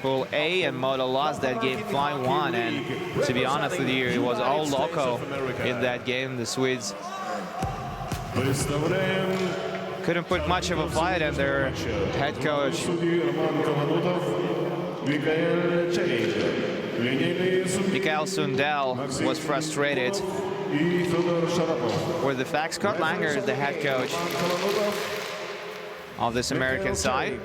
Pool A, and MoDo lost that game 5-1, and to be honest with you, it was all loco in that game. The Swedes couldn't put much of a fight, and their head coach Mikael Sundell was frustrated with the fact. Scott Langer is the head coach of this American side.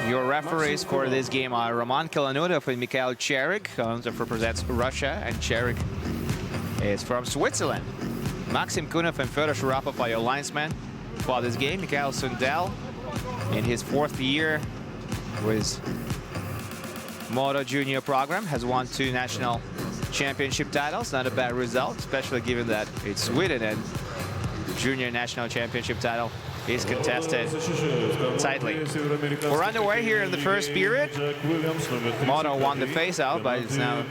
Your referees for this game are Roman Kilanudov and Mikhail Cherik. Kilanudov represents Russia, and Cherik is from Switzerland. Maxim Kunov and Fyodor Sharapov are your linesmen for this game. Mikhail Sundell, in his 4th year with MoDo Junior program, has won 2 national championship titles. Not a bad result, especially given that it's Sweden and junior national championship title is contested tightly. We're underway here in the first period. MoDo won the face-out, but it's now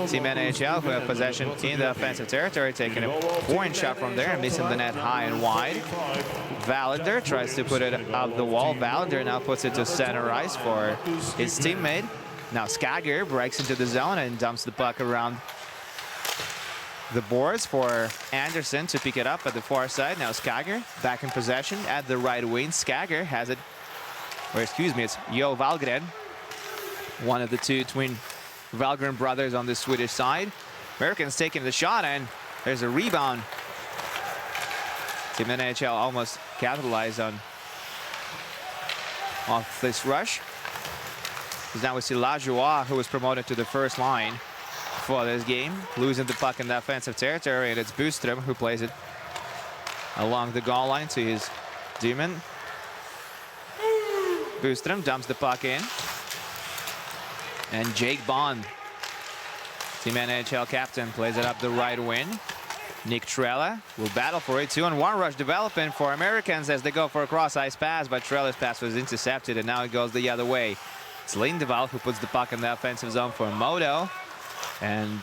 Team NHL who have possession in the offensive territory, taking a point shot from there and missing the net high and wide. Valander tries to put it up the wall. Valander now puts it to center ice for his teammate. Now Skager breaks into the zone and dumps the puck around the boards for Anderson to pick it up at the far side. Now Skager back in possession at the right wing. Skager has it, or excuse me, it's Jo Valgren, one of the 2 twin Valgren brothers on the Swedish side. Americans taking the shot, and there's a rebound. Team NHL almost capitalized on off this rush. Because now we see Lajoie, who was promoted to the first line for this game, losing the puck in the offensive territory, and it's Bostrom who plays it along the goal line to his demon. Bostrom dumps the puck in, and Jake Bond, Team NHL captain, plays it up the right wing. Nick Trella will battle for it. 2-on-1 rush developing for Americans as they go for a cross-ice pass, but Trella's pass was intercepted, and now it goes the other way. It's Lindeval who puts the puck in the offensive zone for MoDo and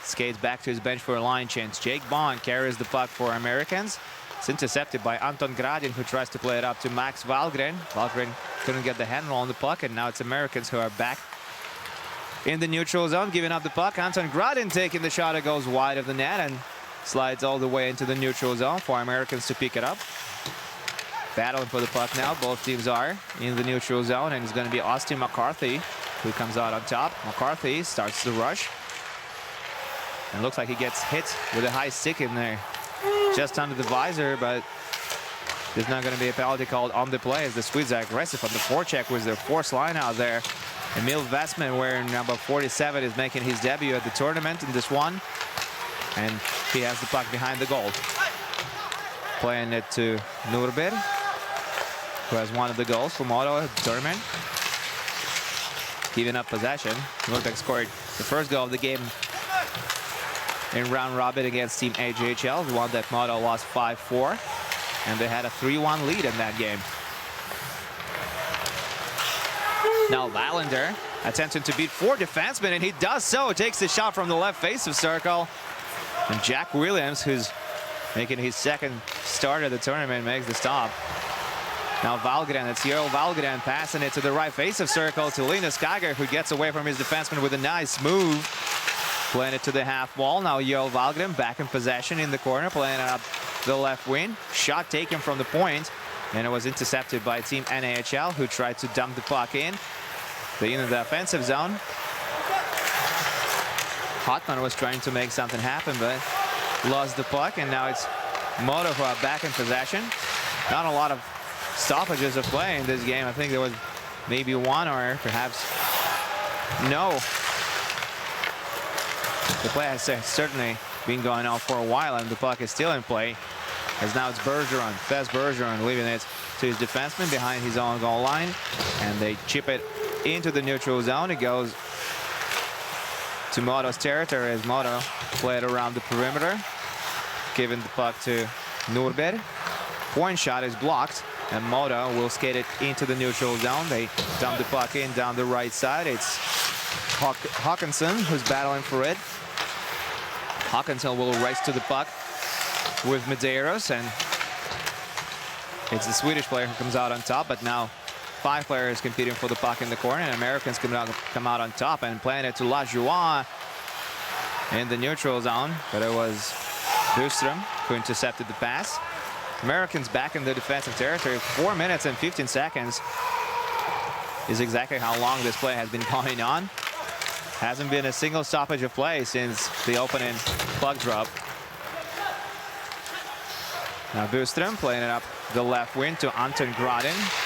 skates back to his bench for a line change. Jake Bond carries the puck for Americans. It's intercepted by Anton Gradin, who tries to play it up to Max Valgren. Valgren couldn't get the handle on the puck, and now it's Americans who are back in the neutral zone, giving up the puck. Anton Gradin taking the shot. It goes wide of the net and slides all the way into the neutral zone for Americans to pick it up. Battling for the puck now. Both teams are in the neutral zone, and it's going to be Austin McCarthy who comes out on top. McCarthy starts the rush, and looks like he gets hit with a high stick in there, just under the visor, but there's not going to be a penalty called on the play as the Swedes are aggressive on the forecheck with their force line out there. Emil Westman, wearing number 47, is making his debut at the tournament in this one, and he has the puck behind the goal. Playing it to Norberg, who has one of the goals for MoDo at the tournament. Giving up possession. Norberg scored the first goal of the game in round robin against Team AJHL, the one that MoDo lost 5-4, and they had a 3-1 lead in that game. Now Valander attempting to beat 4 defensemen, and he does so. Takes the shot from the left face of circle, and Jack Williams, who's making his 2nd start of the tournament, makes the stop. Now Valgren, it's Jo Valgren passing it to the right face of circle to Linus Skager, who gets away from his defenseman with a nice move. Playing it to the half wall. Now Jo Valgren back in possession in the corner, playing it up the left wing. Shot taken from the point, and it was intercepted by Team NHL, who tried to dump the puck in the offensive zone. Hotman was trying to make something happen, but lost the puck, and now it's MoDo who are back in possession. Not a lot of stoppages of play in this game. I think there was maybe 1 or perhaps no. The play has certainly been going on for a while, and the puck is still in play, as now it's Bergeron, Fes Bergeron, leaving it to his defenseman behind his own goal line, and they chip it into the neutral zone. It goes to MoDo's territory as MoDo play it around the perimeter, giving the puck to Norberg. Point shot is blocked, and MoDo will skate it into the neutral zone. They dump the puck in down the right side. It's Hawkinson who's battling for it. Hawkinson will race to the puck with Medeiros, and it's the Swedish player who comes out on top, but now 5 players competing for the puck in the corner, and Americans come out on top and playing it to Lajoie in the neutral zone, but it was Bostrom who intercepted the pass. Americans back in the defensive territory. 4 minutes and 15 seconds is exactly how long this play has been going on. Hasn't been a single stoppage of play since the opening puck drop. Now Bostrom playing it up the left wing to Anton Grodin.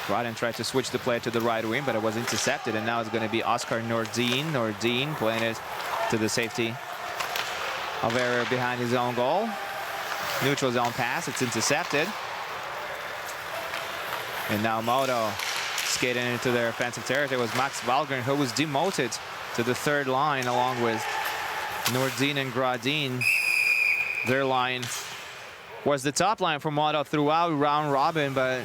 Grodin tried to switch the play to the right wing, but it was intercepted, and now it's going to be Oscar Nordin. Nordin playing it to the safety of area behind his own goal. Neutral zone pass, it's intercepted. And now MoDo skating into their offensive territory was Max Valgren, who was demoted to the 3rd line along with Nordin and Grodin. Their line was the top line for MoDo throughout round robin, but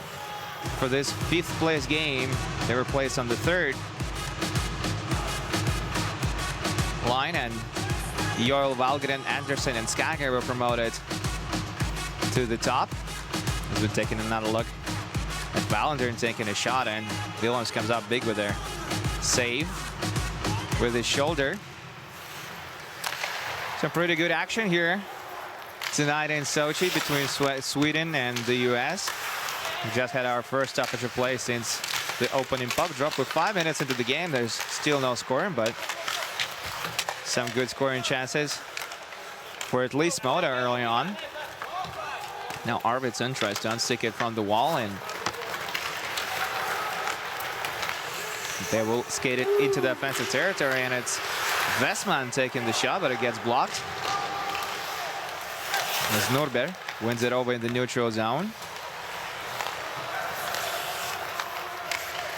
for this 5th place game, they were placed on the 3rd line, and Joel Valgren, Anderson, and Skager were promoted to the top. Has been taking another look at Valender taking a shot, and Willems comes up big with their save with his shoulder. Some pretty good action here tonight in Sochi between Sweden and the US. We just had our first stoppage of play since the opening puck drop. With 5 minutes into the game, there's still no scoring, but some good scoring chances for at least MoDo early on. Now Arvidsson tries to unstick it from the wall, and they will skate it into the offensive territory, and it's Westman taking the shot, but it gets blocked. As Norberg wins it over in the neutral zone.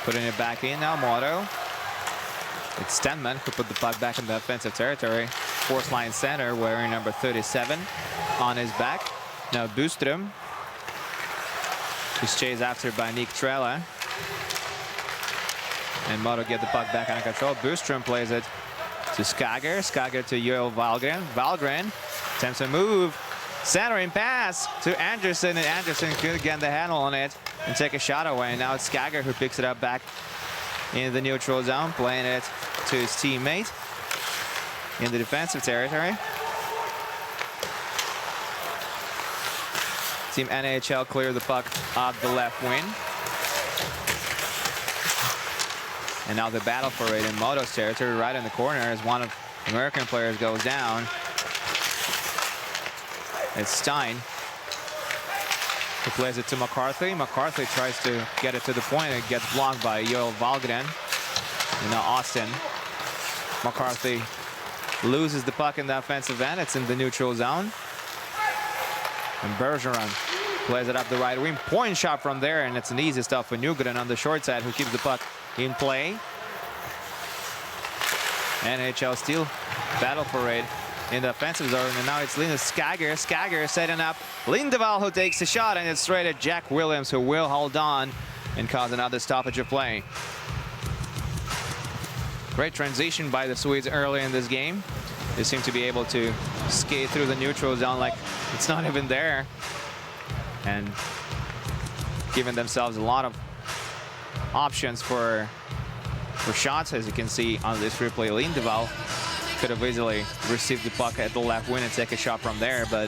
Putting it back in now, MoDo. It's Stenman who put the puck back in the offensive territory. 4th line center wearing number 37 on his back. Now Bostrom is chased after by Nick Trella. And MoDo get the puck back under control. Bostrom plays it to Skager. Skager to Joel Valgren. Valgren attempts a move. Centering pass to Anderson, and Anderson could get the handle on it and take a shot away. Now it's Skager who picks it up back in the neutral zone, playing it to his teammate in the defensive territory. Team NHL clear the puck off the left wing. And now the battle for it in MoDo's territory, right in the corner, as one of the American players goes down. It's Stein who plays it to McCarthy. McCarthy tries to get it to the point, and it gets blocked by Joel Valgren. And now Austin. McCarthy loses the puck in the offensive end. It's in the neutral zone. And Bergeron plays it up the right wing. Point shot from there, and it's an easy stuff for Nugren on the short side, who keeps the puck in play. NHL still battle for it in the offensive zone, and now it's Linus Skager. Skager setting up Lindeval, who takes a shot, and it's straight at Jack Williams, who will hold on and cause another stoppage of play. Great transition by the Swedes early in this game. They seem to be able to skate through the neutral zone like it's not even there, and giving themselves a lot of options for shots. As you can see on this replay, Lindeval could have easily received the puck at the left wing and take a shot from there, but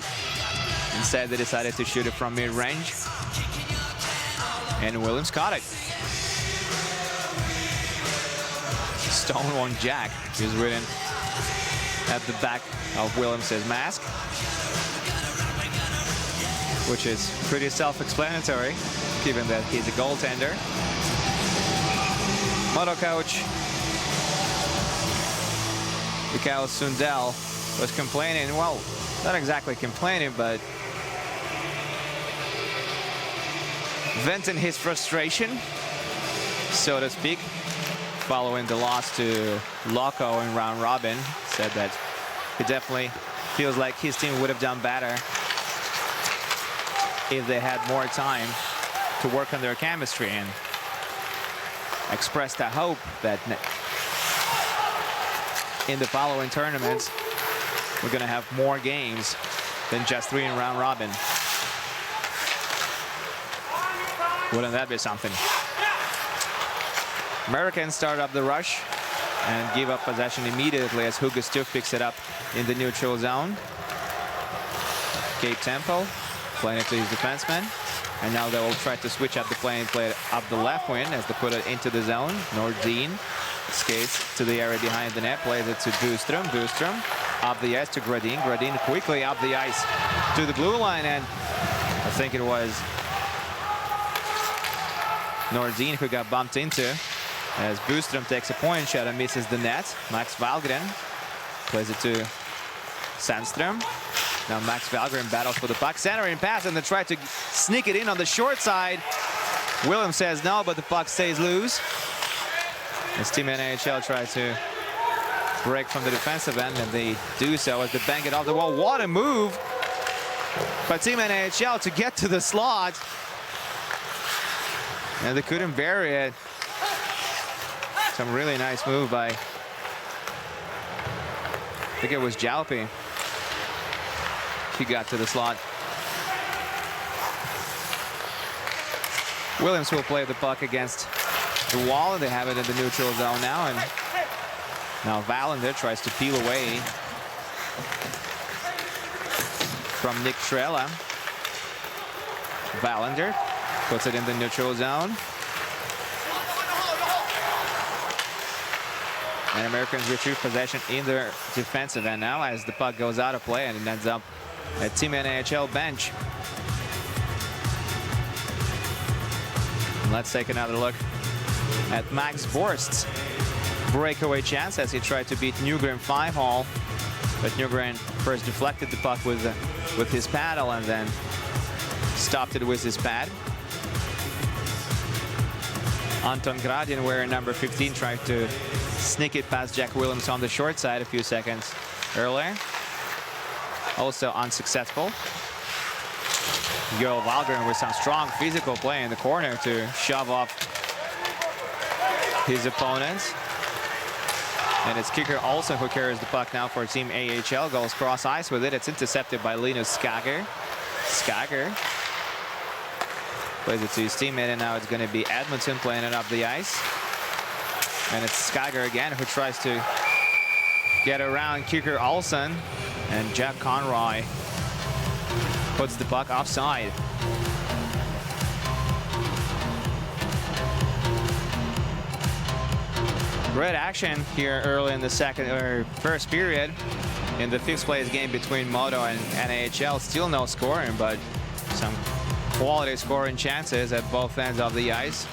instead they decided to shoot it from mid-range, and Williams caught it. Stone-One Jack is written at the back of Williams' mask, which is pretty self-explanatory given that he's a goaltender. MoDo coach Mikael Sundell was complaining, well, not exactly complaining, but venting his frustration, so to speak, following the loss to Loco in round robin. Said that he definitely feels like his team would have done better if they had more time to work on their chemistry, and expressed a hope that in the following tournaments we're going to have more games than just 3 in round robin. Wouldn't that be something? Americans start up the rush and give up possession immediately as Hugo Stuf picks it up in the neutral zone. Cape Tempo playing it to his defenseman. And now they will try to switch up the play and play it up the left wing as they put it into the zone. Nordin skates to the area behind the net, plays it to Bostrom. Bostrom up the ice to Gradin. Gradin quickly up the ice to the blue line, and I think it was Nordin who got bumped into as Bostrom takes a point shot and misses the net. Max Valgren plays it to Sandström. Now Max Valgren battles for the puck. Centering pass, and they try to sneak it in on the short side. Williams says no, but the puck stays loose. As Team NAHL tries to break from the defensive end, and they do so as they bang it off the wall. What a move by Team NAHL to get to the slot. And they couldn't bury it. Some really nice move by, I think it was Jalpi. He got to the slot. Williams will play the puck against the wall, and they have it in the neutral zone now. And now Wallander tries to peel away from Nick Trella. Wallander puts it in the neutral zone. And Americans retrieve possession in their defensive end now as the puck goes out of play, and it ends up at Team NAHL bench. And let's take another look at Max Borst's breakaway chance as he tried to beat Nygren 5-hole. But Nygren first deflected the puck with his paddle and then stopped it with his pad. Anton Gradin, wearing number 15, tried to sneak it past Jack Williams on the short side a few seconds earlier. Also unsuccessful. Joel Wahlgren with some strong physical play in the corner to shove off his opponents. And it's kicker Olsen who carries the puck now for Team AHL. Goes cross ice with it. It's intercepted by Linus Skager. Skager plays it to his teammate, and now it's going to be Edmondson playing it up the ice. And it's Skager again who tries to get around kicker Olsen. And Jack Conroy puts the puck offside. Great action here early in the first period in the fifth place game between MoDo and NAHL. Still no scoring, but some quality scoring chances at both ends of the ice.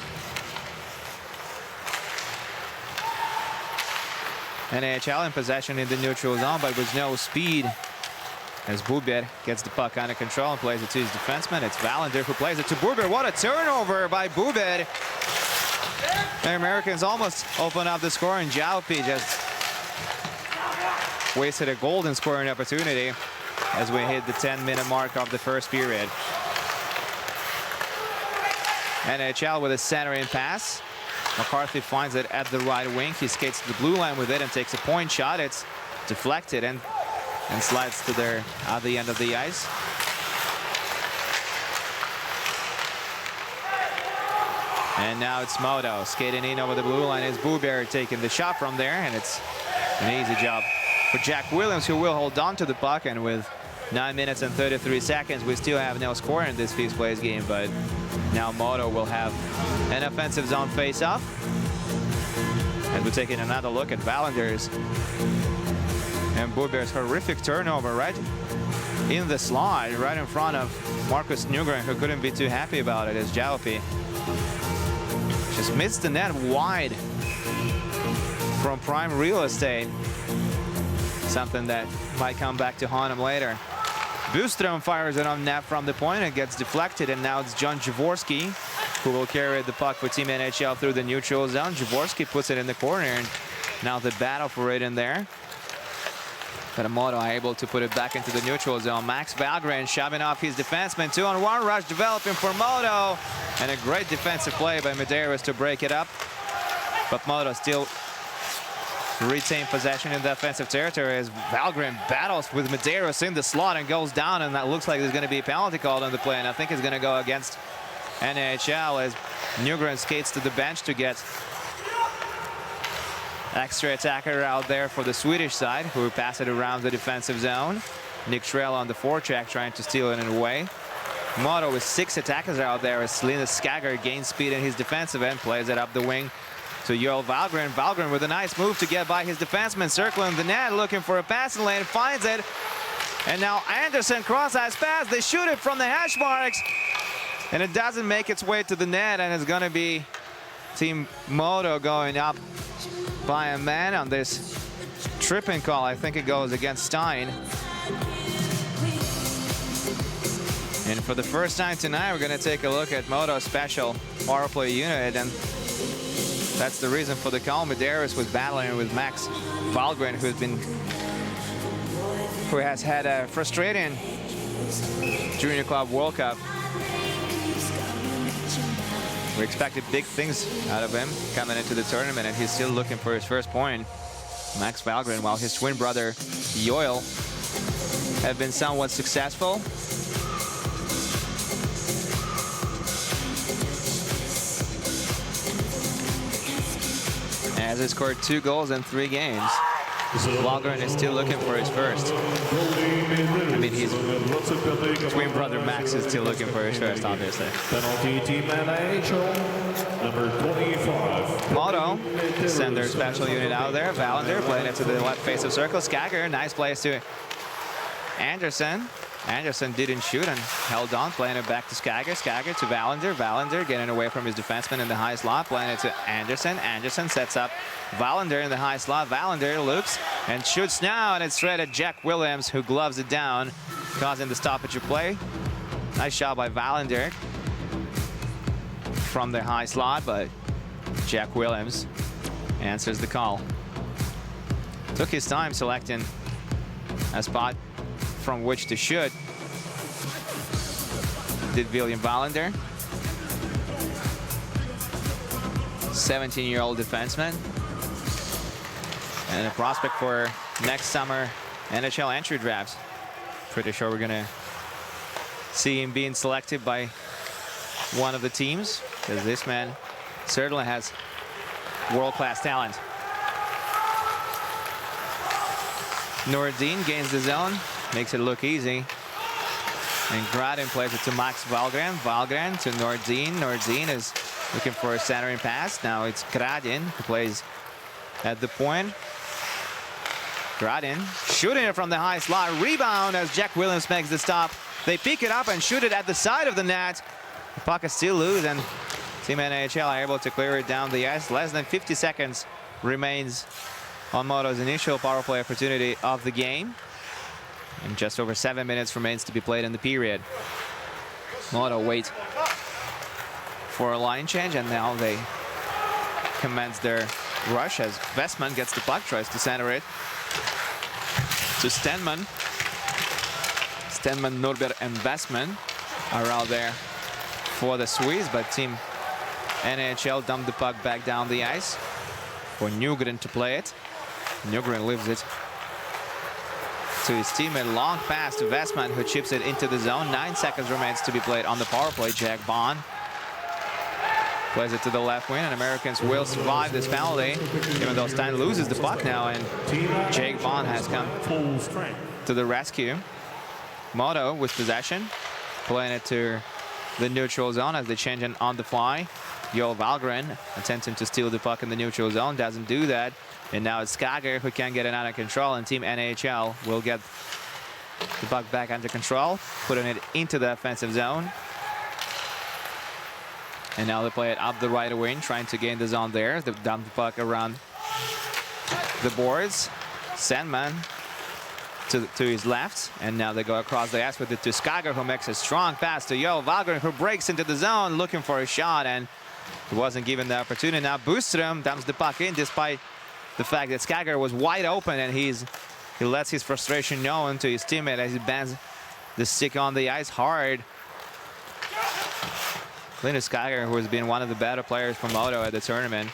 NAHL in possession in the neutral zone, but with no speed as Buber gets the puck under control and plays it to his defenseman. It's Wallander who plays it to Buber. What a turnover by Buber. The Americans almost opened up the score, and Jalpi just wasted a golden scoring opportunity as we hit the 10-minute mark of the first period. NHL with a centering pass. McCarthy finds it at the right wing. He skates to the blue line with it and takes a point shot. It's deflected and slides to there at the end of the ice. And now it's MoDo skating in over the blue line as Buber taking the shot from there, and it's an easy job for Jack Williams, who will hold on to the puck. And with 9 minutes and 33 seconds, we still have no score in this fifth place game, but now MoDo will have an offensive zone face-off. And we're taking another look at Wallander's and Buber's horrific turnover right in the slot, right in front of Marcus Nygren, who couldn't be too happy about it as Jalpi just missed the net wide from prime real estate. Something that might come back to haunt him later. Bostrom fires it on net from the point and gets deflected, and now it's John Jaworski who will carry the puck for Team NHL through the neutral zone. Jaworski puts it in the corner, and now the battle for it in there. But MoDo are able to put it back into the neutral zone. Max Valgren shoving off his defenseman. 2-on-1 rush developing for MoDo. And a great defensive play by Medeiros to break it up. But MoDo still retain possession in the offensive territory as Valgren battles with Medeiros in the slot and goes down. And that looks like there's going to be a penalty called on the play. And I think it's going to go against NHL as Nygren skates to the bench to get Extra attacker out there for the Swedish side, who pass it around the defensive zone. Nick Trell on the forecheck trying to steal it away. MoDo with 6 attackers out there as Linus Skager gains speed in his defensive end, plays it up the wing to Joel Valgren. Valgren with a nice move to get by his defenseman, circling the net, looking for a passing lane, finds it. And now Anderson cross-ice pass. They shoot it from the hash marks, and it doesn't make its way to the net, and it's going to be Team MoDo going up by a man on this tripping call. I think it goes against Stein. And for the first time tonight, we're going to take a look at MoDo's special power play unit, and that's the reason for the call. Medeiros was battling with Max Valgren, who has had a frustrating Junior Club World Cup. We expected big things out of him coming into the tournament, and he's still looking for his first point. Max Valgren, while his twin brother Joel have been somewhat successful. As he scored 2 goals in 3 games. Valgren is still looking for his first. I mean, his twin brother Max is still looking for his first, obviously. Penalty team NHL, number 25. MoDo send their special unit out there. Wallander playing it to the left face of circle. Skager, nice plays to Anderson. Anderson didn't shoot and held on, playing it back to Skager. Skager to Wallander. Wallander getting away from his defenseman in the high slot, playing it to Anderson. Anderson sets up Wallander in the high slot. Wallander looks and shoots now, and it's straight at Jack Williams, who gloves it down, causing the stoppage of play. Nice shot by Wallander from the high slot, but Jack Williams answers the call. Took his time selecting a spot from which to shoot. Did William Wallander. 17-year-old defenseman. And a prospect for next summer NHL entry drafts. Pretty sure we're gonna see him being selected by one of the teams, because this man certainly has world-class talent. Nordin gains the zone, makes it look easy. And Gradin plays it to Max Valgren. Valgren to Nordin. Nordin is looking for a centering pass. Now it's Gradin who plays at the point. Gradin shooting it from the high slot. Rebound as Jack Williams makes the stop. They pick it up and shoot it at the side of the net. The puck is still loose, and Team NHL are able to clear it down the ice. Less than 50 seconds remains on MoDo's initial power play opportunity of the game. And just over 7 minutes remains to be played in the period. MoDo wait for a line change, and now they commence their rush as Westman gets the puck, tries to center it to Stenman. Stenman, Norbert, and Westman are out there for the Swedes, but Team NHL dumped the puck back down the ice for Nygren to play it. Nygren leaves it to his teammate. Long pass to Westman, who chips it into the zone. 9 seconds remains to be played on the power play. Jack Bond plays it to the left wing, and Americans will survive this penalty, even though Stein loses the puck now, and Jake Bond has come to the rescue. MoDo with possession, playing it to the neutral zone as they change it on the fly. Joel Valgren attempting to steal the puck in the neutral zone, doesn't do that. And now it's Skager who can get it under control, and Team NHL will get the puck back under control, putting it into the offensive zone. And now they play it up the right wing, trying to gain the zone there. They dump the puck around the boards. Sandman to his left, and now they go across the ice with it to Skager, who makes a strong pass to Joel Valgren, who breaks into the zone looking for a shot, and he wasn't given the opportunity. Now Boostrom dumps the puck in, despite the fact that Skager was wide open, and he lets his frustration known to his teammate as he bangs the stick on the ice hard. Linus Skager, who has been one of the better players from MoDo at the tournament,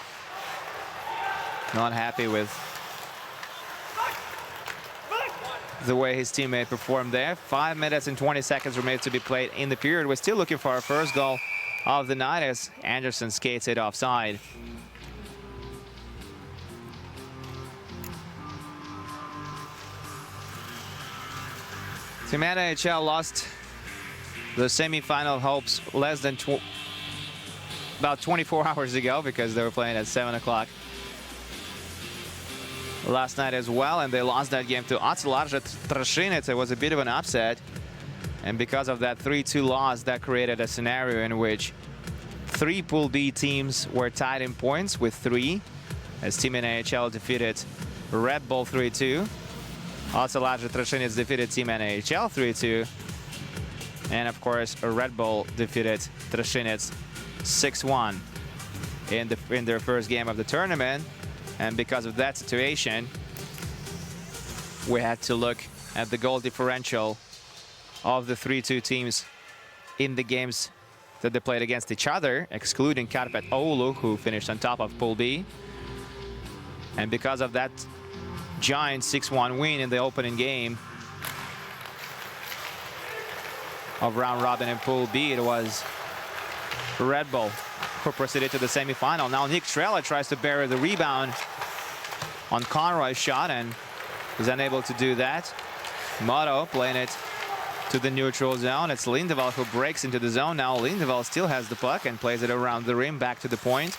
not happy with the way his teammate performed there. 5 minutes and 20 seconds remain to be played in the period. We're still looking for our first goal of the night as Anderson skates it offside. Team NHL lost the semi-final hopes less than about 24 hours ago because they were playing at 7 o'clock last night as well, and they lost that game to Ocelot Trashinets. It was a bit of an upset, and because of that 3-2 loss, that created a scenario in which 3 Pool B teams were tied in points with 3, as Team NHL defeated Red Bull 3-2. Ocelot Trashinets defeated Team NHL 3-2. And of course, Red Bull defeated Trashinets 6-1 in their first game of the tournament. And because of that situation, we had to look at the goal differential of the 3-2 teams in the games that they played against each other, excluding Karpet Oulu, who finished on top of Pool B. And because of that giant 6-1 win in the opening game of round robin in Pool B, it was Red Bull who proceeded to the semifinal. Now Nick Trella tries to bury the rebound on Conroy's shot and is unable to do that. MoDo playing it to the neutral zone. It's Lindeval who breaks into the zone. Now Lindeval still has the puck and plays it around the rim back to the point.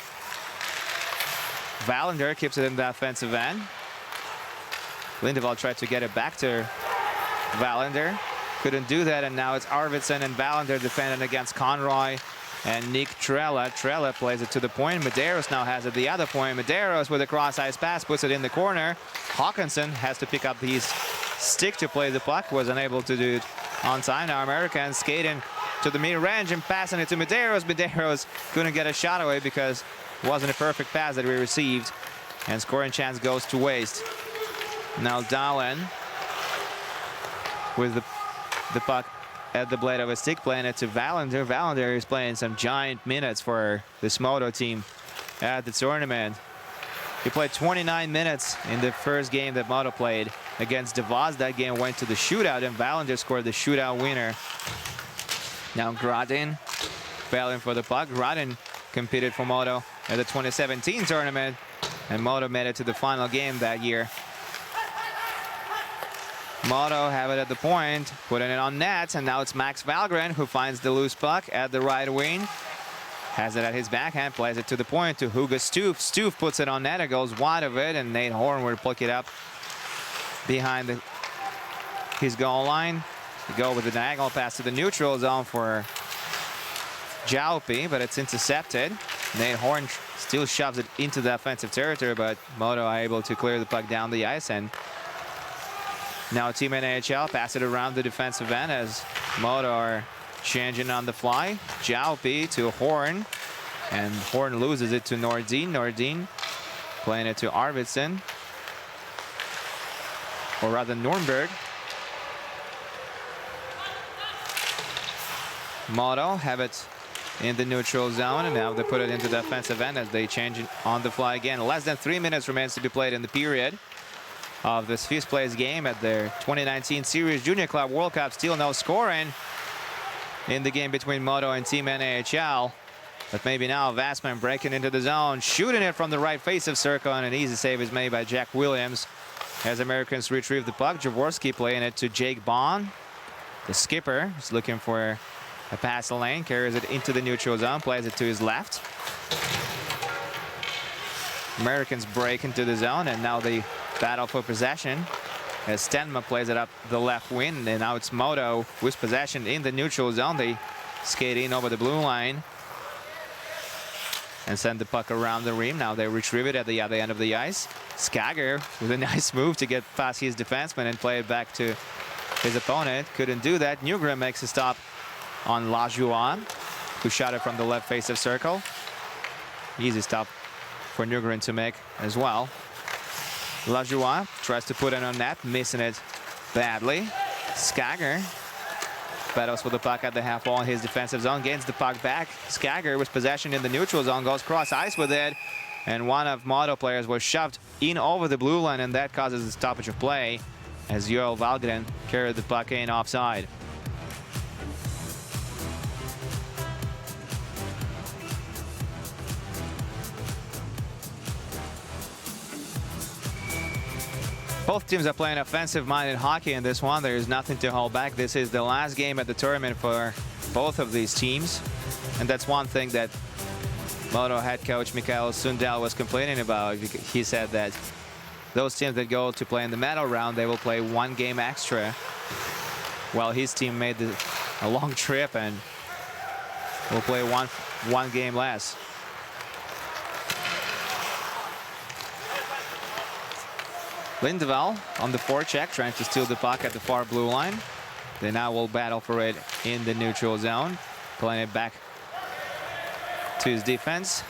Wallander keeps it in the offensive end. Lindeval tried to get it back to Wallander. Couldn't do that, and now it's Arvidsson and Wallander defending against Conroy and Nick Trella. Trella plays it to the point. Medeiros now has it the other point. Medeiros with a cross-ice pass puts it in the corner. Hawkinson has to pick up his stick to play the puck. Was unable to do it on time. Now Americans skating to the mid-range and passing it to Medeiros. Medeiros couldn't get a shot away because it wasn't a perfect pass that we received. And scoring chance goes to waste. Now Dahlen with the puck at the blade of a stick, playing it to Wallander. Wallander is playing some giant minutes for this MoDo team at the tournament. He played 29 minutes in the first game that MoDo played against DeVos. That game went to the shootout, and Wallander scored the shootout winner. Now Gradin battling for the puck. Gradin competed for MoDo at the 2017 tournament, and MoDo made it to the final game that year. MoDo have it at the point, putting it on net, and now it's Max Valgren who finds the loose puck at the right wing. Has it at his backhand, plays it to the point to Hugo Stoof. Stoof puts it on net, it goes wide of it, and Nate Horn will pick it up behind his goal line. To go with the diagonal pass to the neutral zone for Jalpi, but it's intercepted. Nate Horn still shoves it into the offensive territory, but MoDo are able to clear the puck down the ice, and now Team NHL pass it around the defensive end as MoDo are changing on the fly. Jalpi to Horn, and Horn loses it to Nordin. Nordin playing it to Arvidsson, or rather Nürnberg. MoDo have it in the neutral zone, and now they put it into the offensive end as they change it on the fly again. Less than 3 minutes remains to be played in the period of this fifth place game at their 2019 Sirius Junior Club World Cup. Still no scoring in the game between MoDo and Team NHL. But maybe now Vastman breaking into the zone, shooting it from the right face of circle, and an easy save is made by Jack Williams as Americans retrieve the puck. Jaworski playing it to Jake Bond. The skipper is looking for a pass lane, carries it into the neutral zone, plays it to his left. Americans break into the zone, and now they battle for possession as Stenma plays it up the left wing, and now it's MoDo with possession in the neutral zone. They skate in over the blue line and send the puck around the rim. Now they retrieve it at the other end of the ice. Skager with a nice move to get past his defenseman and play it back to his opponent. Couldn't do that. Newgren makes a stop on Lajuan, who shot it from the left face of circle. Easy stop for Newgren to make as well. Lajoie tries to put it on net, missing it badly. Skager battles for the puck at the half wall in his defensive zone, gains the puck back. Skager with possession in the neutral zone, goes cross ice with it, and one of MoDo players was shoved in over the blue line, and that causes a stoppage of play as Joel Valgren carried the puck in offside. Both teams are playing offensive-minded hockey in this one. There is nothing to hold back. This is the last game at the tournament for both of these teams. And that's one thing that MoDo head coach Mikhail Sundel was complaining about. He said that those teams that go to play in the medal round, they will play one game extra, while his team made a long trip and will play one game less. Lindeval on the forecheck, trying to steal the puck at the far blue line. They now will battle for it in the neutral zone, playing it back to his defense.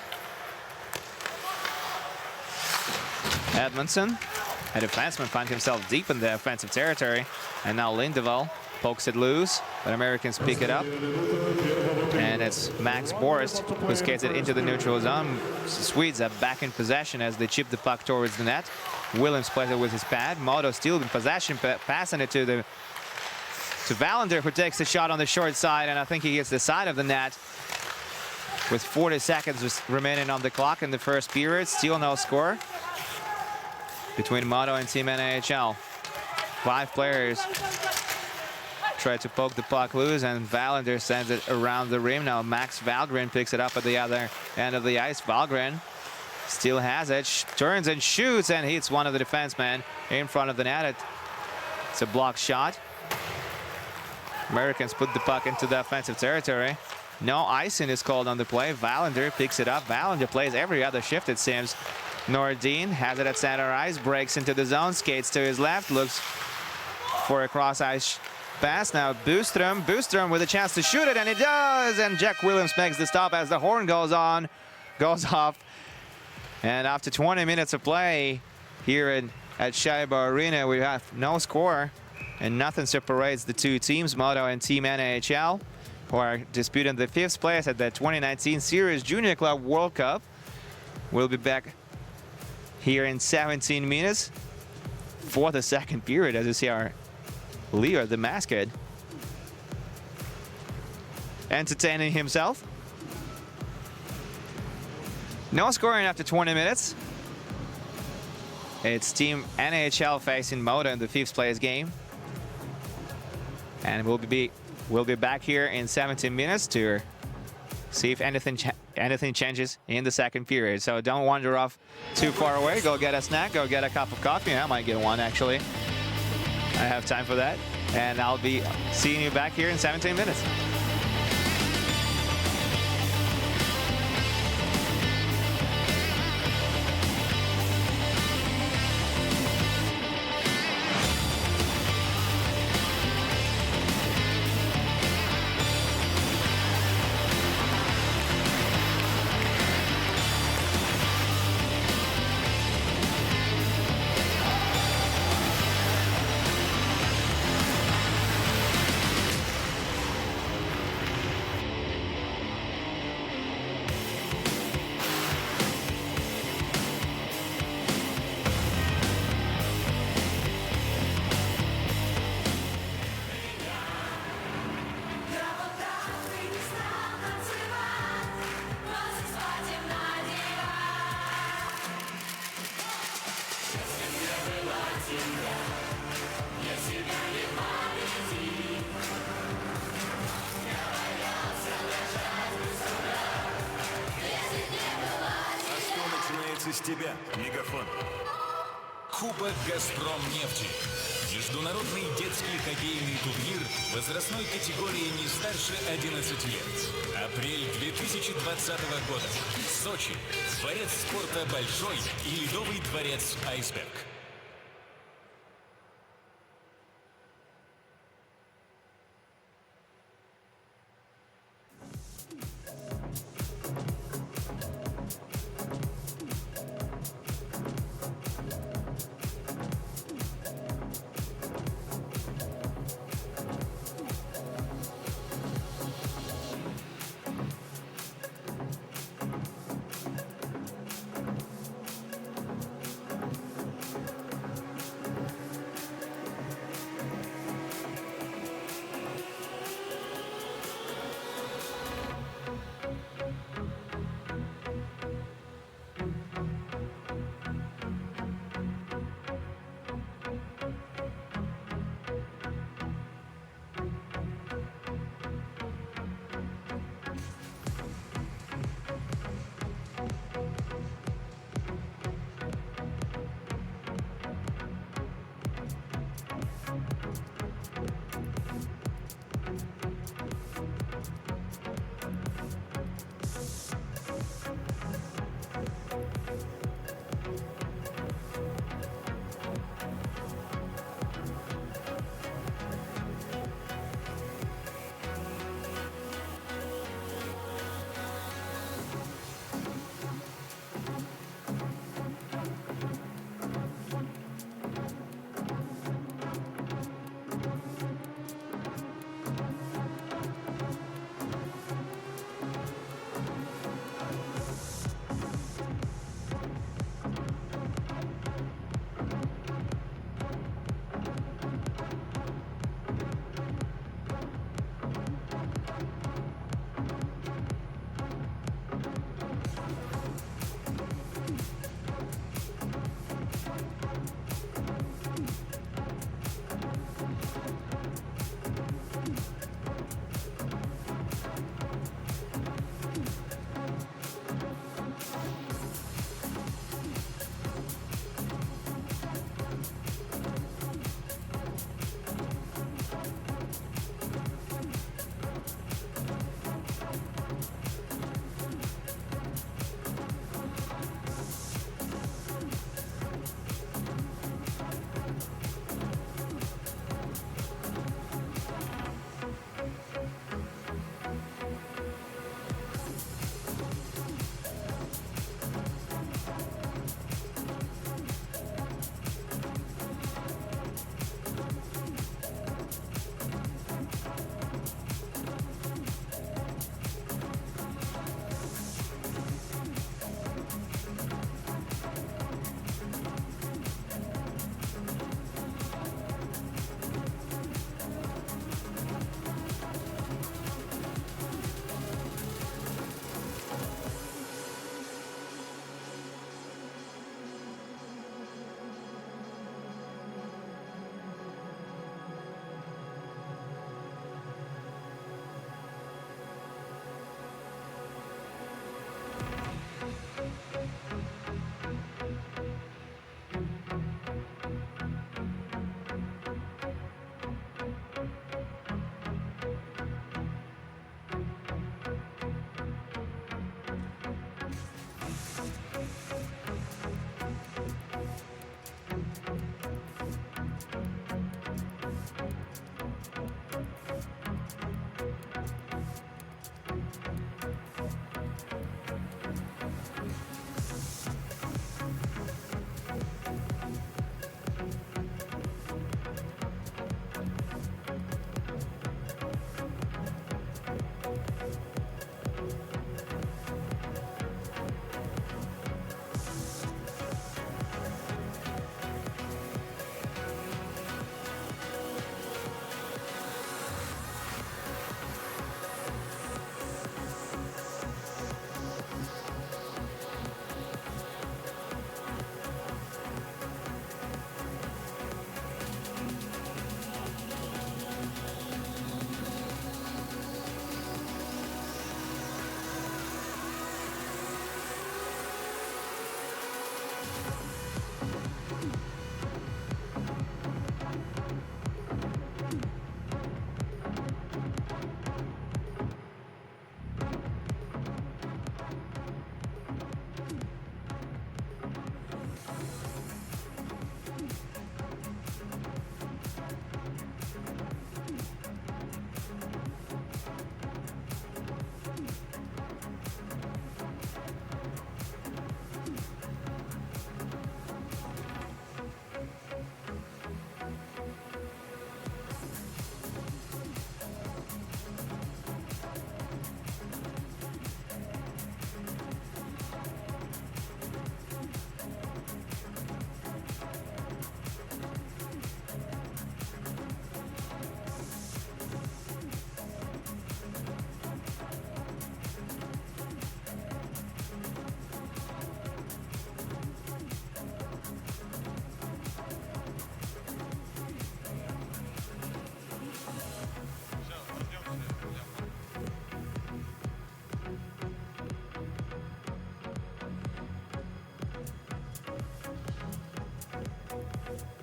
Edmondson, a defenseman, finds himself deep in the offensive territory, and now Lindeval pokes it loose, but Americans pick it up. And it's Max Borst who skates it into the neutral zone. The Swedes are back in possession as they chip the puck towards the net. Williams plays it with his pad. MoDo still in possession, passing it to Valander, who takes the shot on the short side, and I think he gets the side of the net with 40 seconds remaining on the clock in the first period. Still no score between MoDo and Team NAHL. 5 players try to poke the puck loose, and Valander sends it around the rim. Now Max Valgren picks it up at the other end of the ice. Valgren still has it, turns and shoots, and hits one of the defensemen in front of the net. It's a blocked shot. Americans put the puck into the offensive territory. No icing is called on the play. Valander picks it up. Valander plays every other shift, it seems. Nordin has it at center ice, breaks into the zone, skates to his left, looks for a cross-ice pass. Now Boostrom with a chance to shoot it, and he does! And Jack Williams makes the stop as the horn goes off. And after 20 minutes of play here at Shaiba Arena, we have no score, and nothing separates the two teams, MoDo and Team NAHL, who are disputing the 5th place at the 2019 Sirius Junior Club World Cup. We'll be back here in 17 minutes for the second period, as you see our Leo, the mascot, entertaining himself. No scoring after 20 minutes. It's Team NAHL facing MoDo in the 5th place game. And we'll be back here in 17 minutes to see if anything changes in the second period. So don't wander off too far away. Go get a snack, go get a cup of coffee. I might get one, actually. I have time for that. And I'll be seeing you back here in 17 minutes. С тебя, Мегафон. Кубок «Газпромнефти». Международный детский хоккейный турнир возрастной категории не старше 11 лет. Апрель 2020 года. Сочи. Дворец спорта «Большой» и ледовый дворец «Айсберг».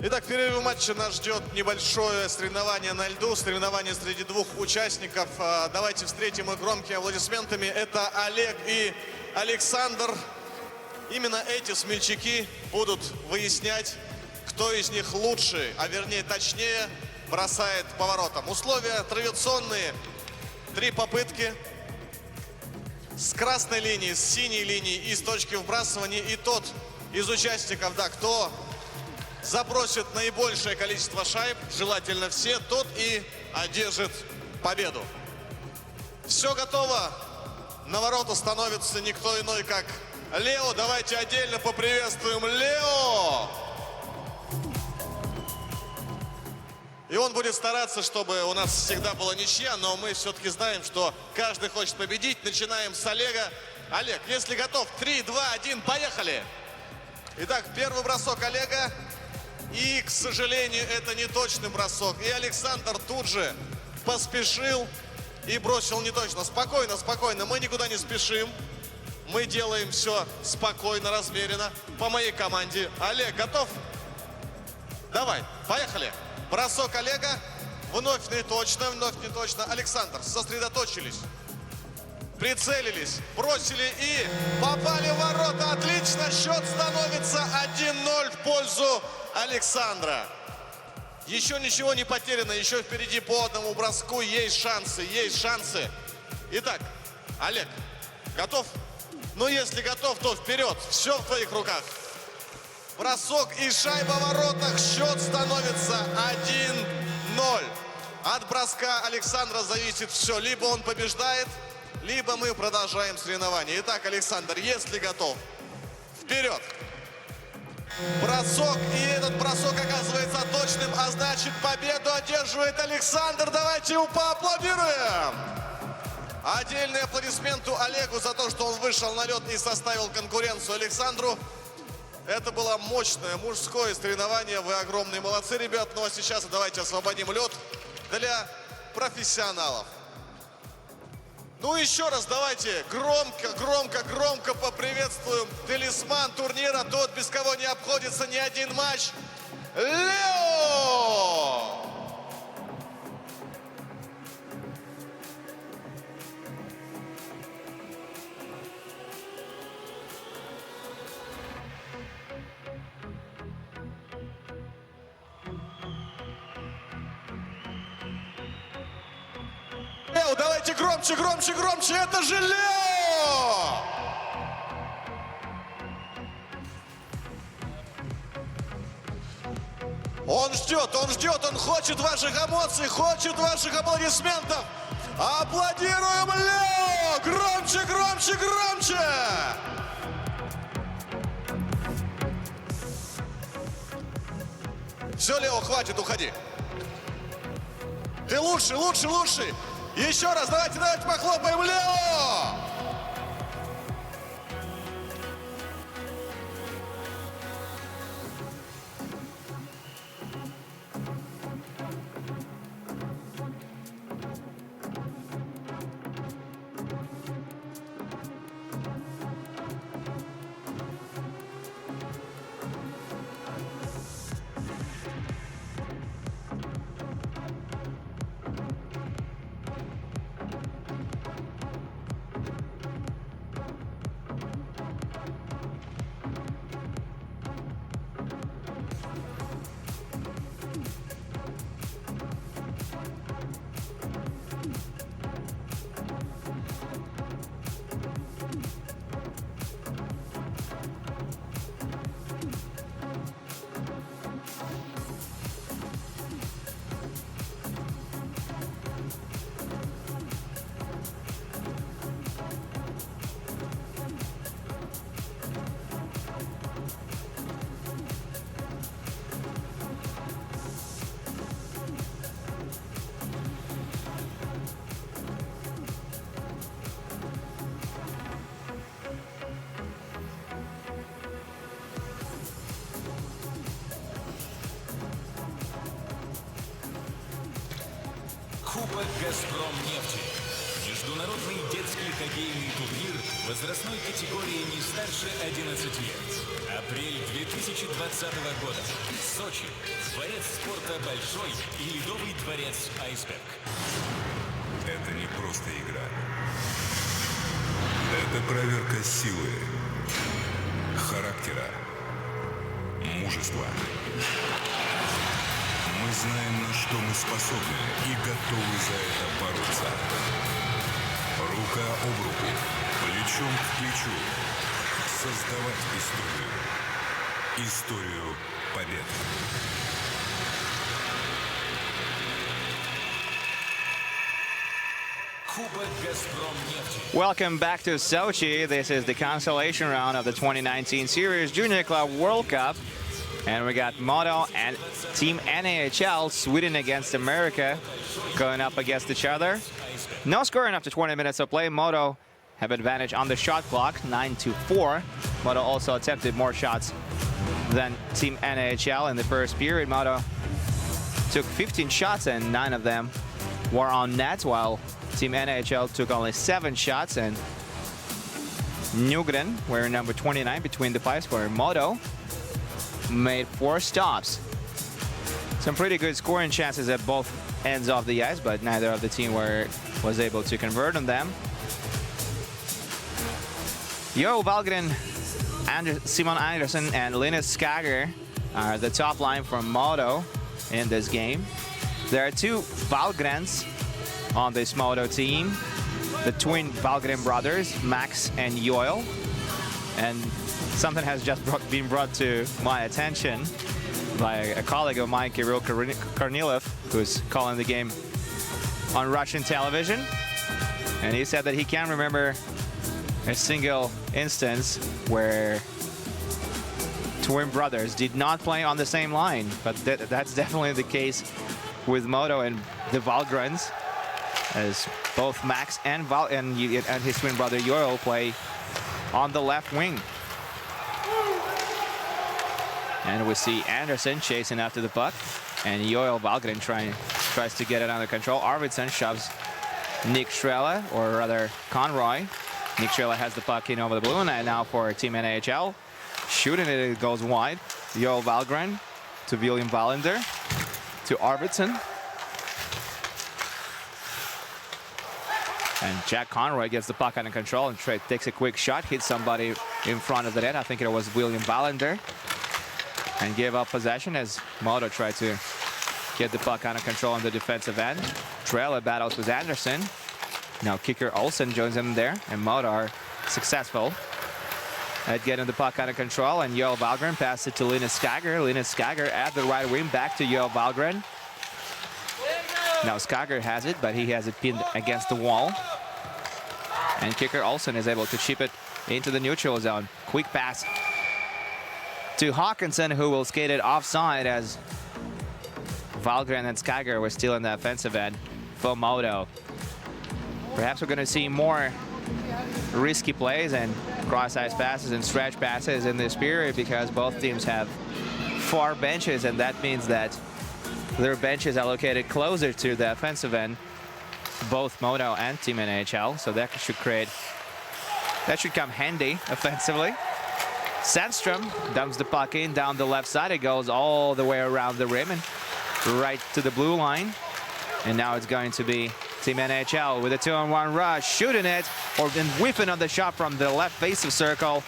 Итак, в перерыве матча нас ждет небольшое соревнование на льду, соревнование среди двух участников. Давайте встретим их громкими аплодисментами. Это Олег и Александр. Именно эти смельчаки будут выяснять, кто из них лучше, а вернее точнее, бросает поворотом. Условия традиционные. 3 попытки с красной линии, с синей линии и с точки вбрасывания. И тот из участников, да, кто забросит наибольшее количество шайб, желательно все, тот и одержит победу. Все готово. На ворота становится никто иной, как Лео. Давайте отдельно поприветствуем Лео. И он будет стараться, чтобы у нас всегда была ничья, но мы все-таки знаем, что каждый хочет победить. Начинаем с Олега. Олег, если готов, 3, 2, 1, поехали! Итак, первый бросок Олега. И, к сожалению, это не точный бросок. И Александр тут же поспешил и бросил не точно. Спокойно, спокойно, мы никуда не спешим. Мы делаем все спокойно, размеренно, по моей команде. Олег, готов? Давай, поехали. Бросок Олега. Вновь не точно, вновь не точно. Александр, сосредоточились. Прицелились, бросили и попали в ворота. Отлично, счет становится 1-0 в пользу Александра. Еще ничего не потеряно, еще впереди по одному броску есть шансы, есть шансы. Итак, Олег, готов? Ну, если готов, то вперед, все в твоих руках. Бросок и шайба в воротах, счет становится 1-0. От броска Александра зависит все, либо он побеждает, либо мы продолжаем соревнование. Итак, Александр, если готов, вперед! Бросок, и этот бросок оказывается точным, а значит победу одерживает Александр. Давайте его поаплодируем. Отдельный аплодисмент Олегу за то, что он вышел на лед и составил конкуренцию Александру. Это было мощное мужское соревнование. Вы огромные молодцы, ребят. Ну а сейчас давайте освободим лед для профессионалов. Ну еще раз давайте громко поприветствуем талисман турнира, тот, без кого не обходится ни один матч, Лео! Лео, давайте громче, это же Лео! Он ждет, он хочет ваших эмоций, хочет ваших аплодисментов. Аплодируем Лео! Громче! Все, Лео, хватит, уходи. Ты лучше. Еще раз, давайте похлопаем Лео! Кубок «Газпромнефти». Международный детский хоккейный турнир возрастной категории не старше 11 лет. Апрель 2020 года. Сочи. Дворец спорта «Большой» и ледовый дворец «Айсберг». Это не просто игра. Это проверка силы, характера, мужества. Мы знаем, на что мы способны и готовы за это бороться. Рука об руку, плечом к плечу. Создавать историю. Историю побед. Кубок «Газпромнефти». Welcome back to Sochi. This is the consolation round of the 2019 Sirius Junior Club World Cup. And we got MoDo and Team NAHL, Sweden against America, going up against each other. No scoring after 20 minutes of play. MoDo have advantage on the shot clock, 9-4. MoDo also attempted more shots than Team NAHL in the first period. MoDo took 15 shots and 9 of them were on net, while Team NAHL took only 7 shots, and Nygren, wearing number 29 between the pipes for MoDo, made 4 stops. Some pretty good scoring chances at both ends of the ice, but neither of the team was able to convert on them. Joel Valgren, Simon Andersson, and Linus Skager are the top line for MoDo in this game. There are 2 Valgrens on this MoDo team, the twin Valgren brothers, Max and Joel. And something has just been brought to my attention by a colleague of mine, Kirill Kornilov, who's calling the game on Russian television. And he said that he can't remember a single instance where twin brothers did not play on the same line. But that's definitely the case with MoDo and the Valgrens, as both Max and his twin brother Joel play on the left wing. And we see Andersson chasing after the puck, and Joel Valgren tries to get it under control. Arvidsson shoves Nick Strela, or rather Conroy. Nick Strela has the puck in over the blue line now for Team NAHL. Shooting it, it goes wide. Joel Valgren to William Wallander, to Arvidsson. And Jack Conroy gets the puck under control and takes a quick shot, hits somebody in front of the net. I think it was William Wallander, and gave up possession as MoDo tried to get the puck under control on the defensive end. Trailer battles with Andersson. Now kicker Olsen joins him there, and MoDo are successful at getting the puck under control. And Joel Valgren passes it to Linus Skager. Linus Skager at the right wing, back to Joel Valgren. Now Skager has it, but he has it pinned against the wall. And kicker Olsen is able to chip it into the neutral zone. Quick pass to Hawkinson, who will skate it offside, as Valgren and Skager were still in the offensive end for MoDo. Perhaps we're going to see more risky plays and cross-ice passes and stretch passes in this period, because both teams have 4 benches, and that means that their benches are located closer to the offensive end, both MoDo and Team NAHL, so that should come handy offensively. Sandstrom dumps the puck in down the left side. It goes all the way around the rim and right to the blue line. And now it's going to be Team NAHL with a 2-on-1 rush, shooting it, or then whiffing on the shot from the left face of circle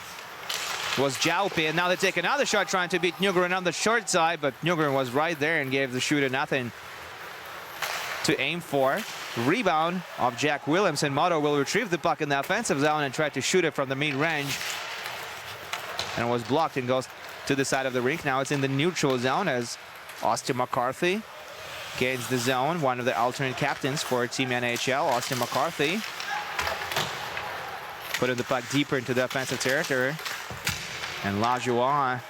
was Jaupi, and now they take another shot trying to beat Nygren on the short side, but Nygren was right there and gave the shooter nothing to aim for. Rebound of Jack Williamson. MoDo will retrieve the puck in the offensive zone and try to shoot it from the mid-range, and it was blocked and goes to the side of the rink. Now it's in the neutral zone as Austin McCarthy gains the zone, one of the alternate captains for Team NAHL. Austin McCarthy putting the puck deeper into the offensive territory. And Lajoie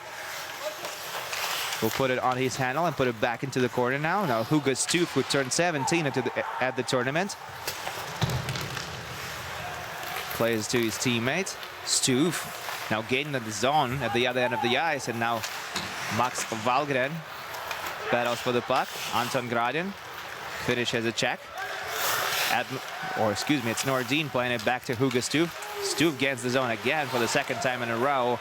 will put it on his handle and put it back into the corner now. Now Hugo Stoof, who turned 17 at the tournament, plays to his teammate. Stoof now gaining the zone at the other end of the ice, and now Max Valgren battles for the puck. Anton Gradin finishes a check. It's Nordin playing it back to Hugo Stoof. Stoof gets the zone again for the 2nd time in a row.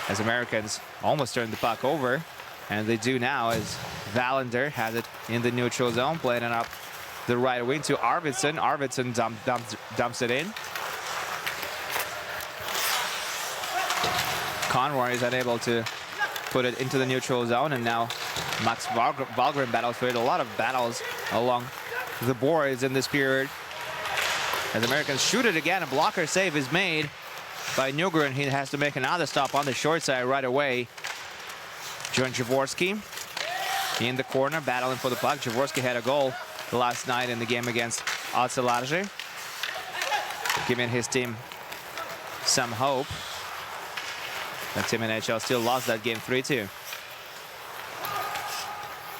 as Americans almost turned the puck over. And they do now as Valander has it in the neutral zone, playing it up the right wing to Arvidsson. Arvidsson dumps it in. Conroy is unable to put it into the neutral zone, and now Max Wahlgren battles for it. A lot of battles along the boards in this period. As Americans shoot it again, a blocker save is made by Nygren. He has to make another stop on the short side right away. John Jaworski in the corner, battling for the puck. Jaworski had a goal last night in the game against Otselarje, giving his team some hope. But Team NHL still lost that game 3-2.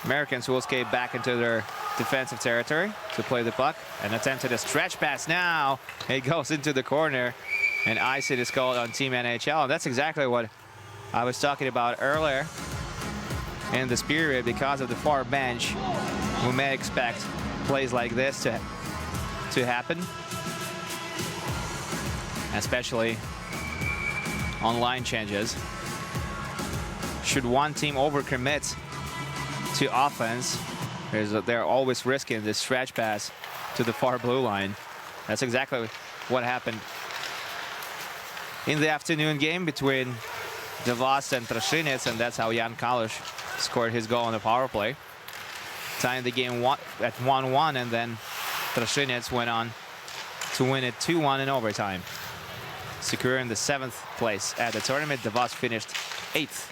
Americans will skate back into their defensive territory to play the puck. An attempt at a stretch pass now. It goes into the corner, and icing is called on Team NHL. And that's exactly what I was talking about earlier in this period. Because of the far bench, we may expect plays like this to happen, especially on line changes. Should one team overcommit to offense, they're always risking this stretch pass to the far blue line. That's exactly what happened in the afternoon game between DeVos and Trashinets, and that's how Jan Kalush scored his goal on the power play, tying the game at 1-1, and then Trashinets went on to win it 2-1 in overtime, securing the 7th place at the tournament. DeVos finished 8th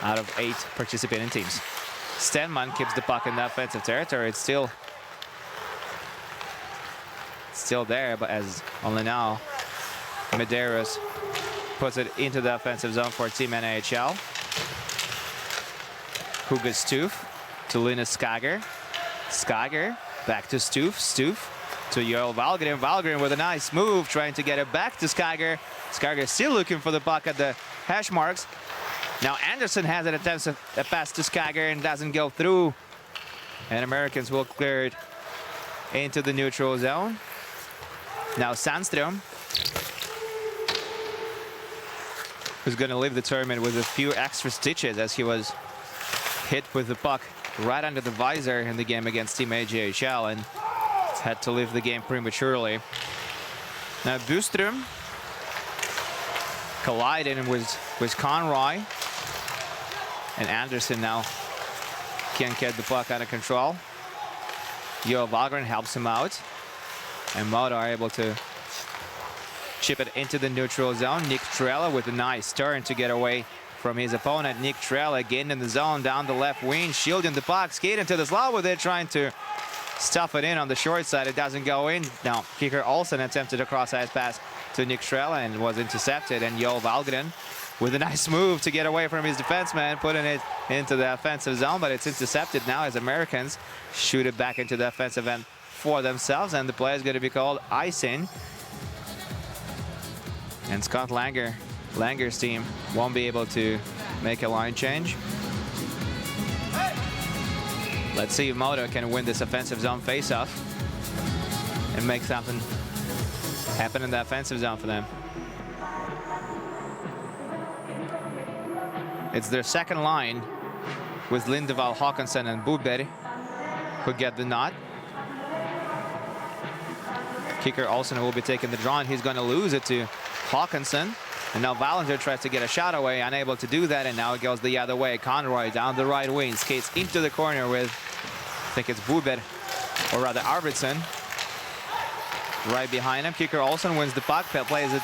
out of 8 participating teams. Stenman keeps the puck in the offensive territory. It's still there, but as only now Medeiros puts it into the offensive zone for Team NHL. Hugo Stoof to Linus Skager. Skager back to Stoof. Stoof to Joel Valgren. Valgren with a nice move, trying to get it back to Skager. Skager still looking for the puck at the hash marks. Now Anderson has an attempt to pass to Skager and doesn't go through. And Americans will clear it into the neutral zone. Now Sandström, who's going to leave the tournament with a few extra stitches, as he was hit with the puck right under the visor in the game against Team AJHL and had to leave the game prematurely. Now Byström colliding with Conroy, and Anderson now can't get the puck under control. Joel Valgren helps him out, and MoDo are able to chip it into the neutral zone. Nick Trella with a nice turn to get away from his opponent. Nick Trella getting in the zone down the left wing, shielding the puck, skating to the slot with it, trying to stuff it in on the short side. It doesn't go in. Now kicker Olsen attempted a cross-ice pass to Nick Trella and was intercepted, and Joel Valgren with a nice move to get away from his defenseman, putting it into the offensive zone, but it's intercepted now as Americans shoot it back into the offensive end for themselves, and the play is going to be called icing. And Scott Langer's team won't be able to make a line change. Let's see if MoDo can win this offensive zone faceoff and make something happen in the offensive zone for them. It's their second line with Lindeval, Håkansson, and Budberg who get the nod. Kicker Olsen will be taking the draw, and he's going to lose it to Håkansson. And now Valander tries to get a shot away, unable to do that, and now it goes the other way. Conroy down the right wing, skates into the corner with, I think it's Budberg, or rather Arvidsson, right behind him. Kicker Olsen wins the puck, plays it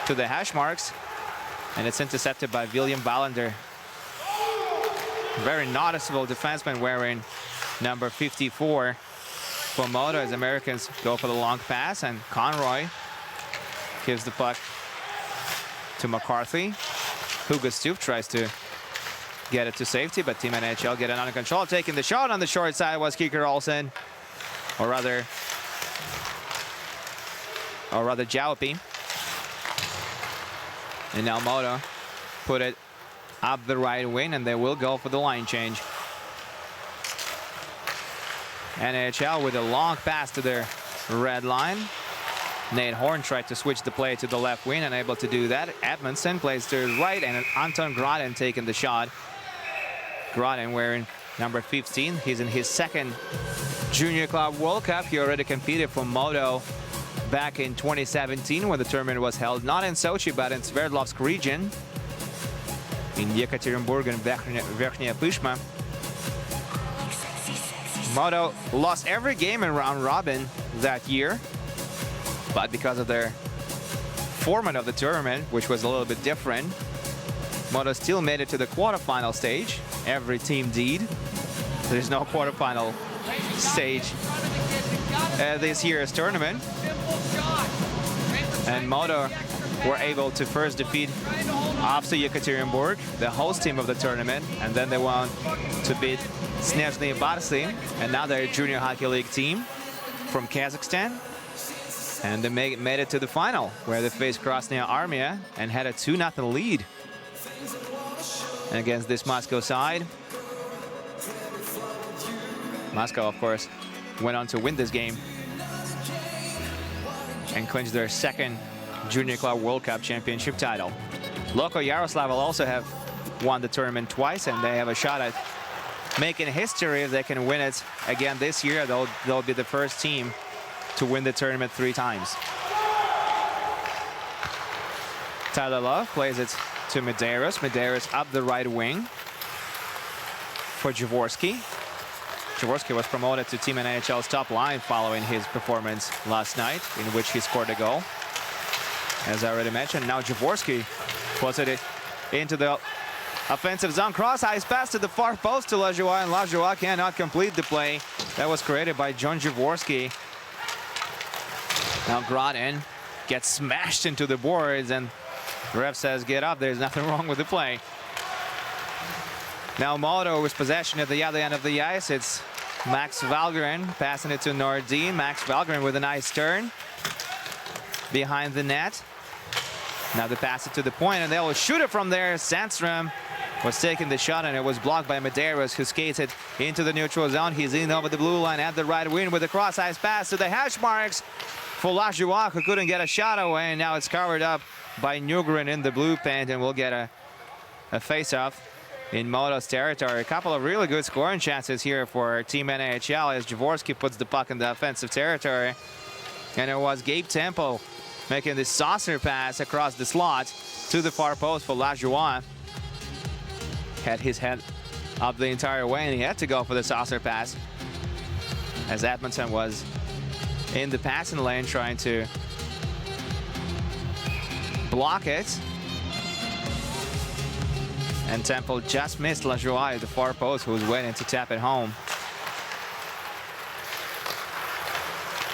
to the hash marks, and it's intercepted by William Valander. Very noticeable defenseman wearing number 54 for MoDo as Americans go for the long pass, and Conroy gives the puck to McCarthy. Hugo Stoof tries to get it to safety, but Team NHL get it under control. Taking the shot on the short side was Kicker Olsen, or rather Jaupi. And now MoDo put it up the right wing, and they will go for the line change. NHL with a long pass to their red line. Nate Horn tried to switch the play to the left wing, unable to do that. Edmondson plays to his right, and Anton Grodin taking the shot. Grodin wearing number 15. He's in his second Junior Club World Cup. He already competed for MoDo back in 2017 when the tournament was held not in Sochi but in Sverdlovsk region in Yekaterinburg and Verkhnya Pyshma. MoDo lost every game in round robin that year, but because of their format of the tournament, which was a little bit different, MoDo still made it to the quarterfinal stage. Every team did. There's no quarterfinal stage this year's tournament. And MoDo were able to first defeat AFSA Yekaterinburg, the host team of the tournament, and then they went to beat Snezhny Barsy, and now they're a junior hockey league team from Kazakhstan. And they made it to the final, where they faced Krasnaya Armia and had a 2-0 lead against this Moscow side. Moscow, of course, went on to win this game and clinch their second Junior Club World Cup championship title. Loko Yaroslav will also have won the tournament twice, and they have a shot at making history if they can win it again this year. They'll be the first team to win the tournament 3 times. Tyler Love plays it to Medeiros. Medeiros up the right wing for Jaworski. Jaworski was promoted to Team NHL's top line following his performance last night, in which he scored a goal, as I already mentioned. Now Jaworski puts it into the offensive zone. Cross-ice pass to the far post to Lajoie, and Lajoie cannot complete the play that was created by John Jaworski. Now Grodin gets smashed into the boards, and the ref says, get up, there's nothing wrong with the play. Now MoDo with possession at the other end of the ice. It's Max Valgren passing it to Nordin. Max Valgren with a nice turn behind the net. Now they pass it to the point, and they will shoot it from there. Sandstrom was taking the shot, and it was blocked by Medeiros, who skates it into the neutral zone. He's in over the blue line at the right wing with a cross-ice pass to the hash marks for Lajoie, who couldn't get a shot away, and now it's covered up by Nugrin in the blue paint, and we'll get a face-off in MoDo's territory. A couple of really good scoring chances here for Team NHL as Jaworski puts the puck in the offensive territory. And it was Gabe Temple making this saucer pass across the slot to the far post for Lajoie. Had his head up the entire way, and he had to go for the saucer pass, as Edmondson was in the passing lane trying to block it. And Temple just missed Lajoie at the far post, who was waiting to tap it home.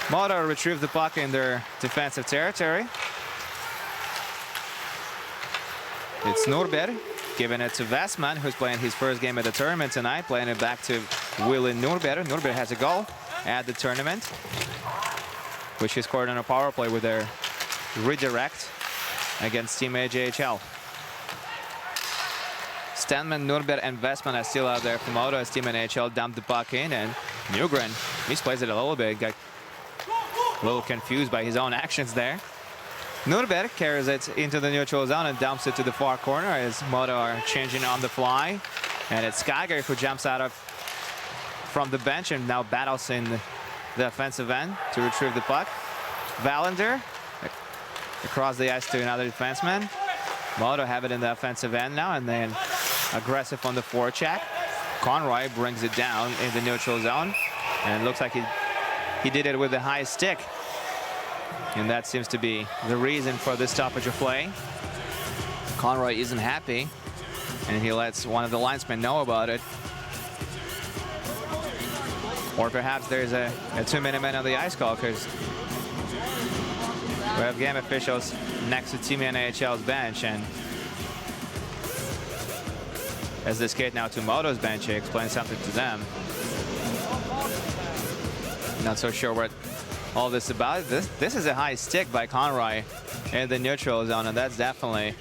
MoDo retrieved the puck in their defensive territory. It's Norberg giving it to Westman, who's playing his first game at the tournament tonight, playing it back to Willie Norberg. Norberg has a goal at the tournament, which he scored on a power play with their redirect against Team AJHL. Stenman, Norberg, and Westman are still out there for MoDo as Team NHL dumped the puck in, and Nugren misplays it a little bit, got a little confused by his own actions there. Norberg carries it into the neutral zone and dumps it to the far corner as MoDo are changing on the fly. And it's Skager who jumps out from the bench and now battles in the offensive end to retrieve the puck. Valander across the ice to another defenseman. MoDo have it in the offensive end now, and then aggressive on the forecheck. Conroy brings it down in the neutral zone, and it looks like he did it with a high stick. And that seems to be the reason for this stoppage of play. Conroy isn't happy, and he lets one of the linesmen know about it. Or perhaps there's a 2-minute man on the ice call, because we have game officials next to Team NHL's bench, and as they skate now to MoDo's bench, he explains something to them. Not so sure what all this about. This is a high stick by Conroy in the neutral zone, and that's definitely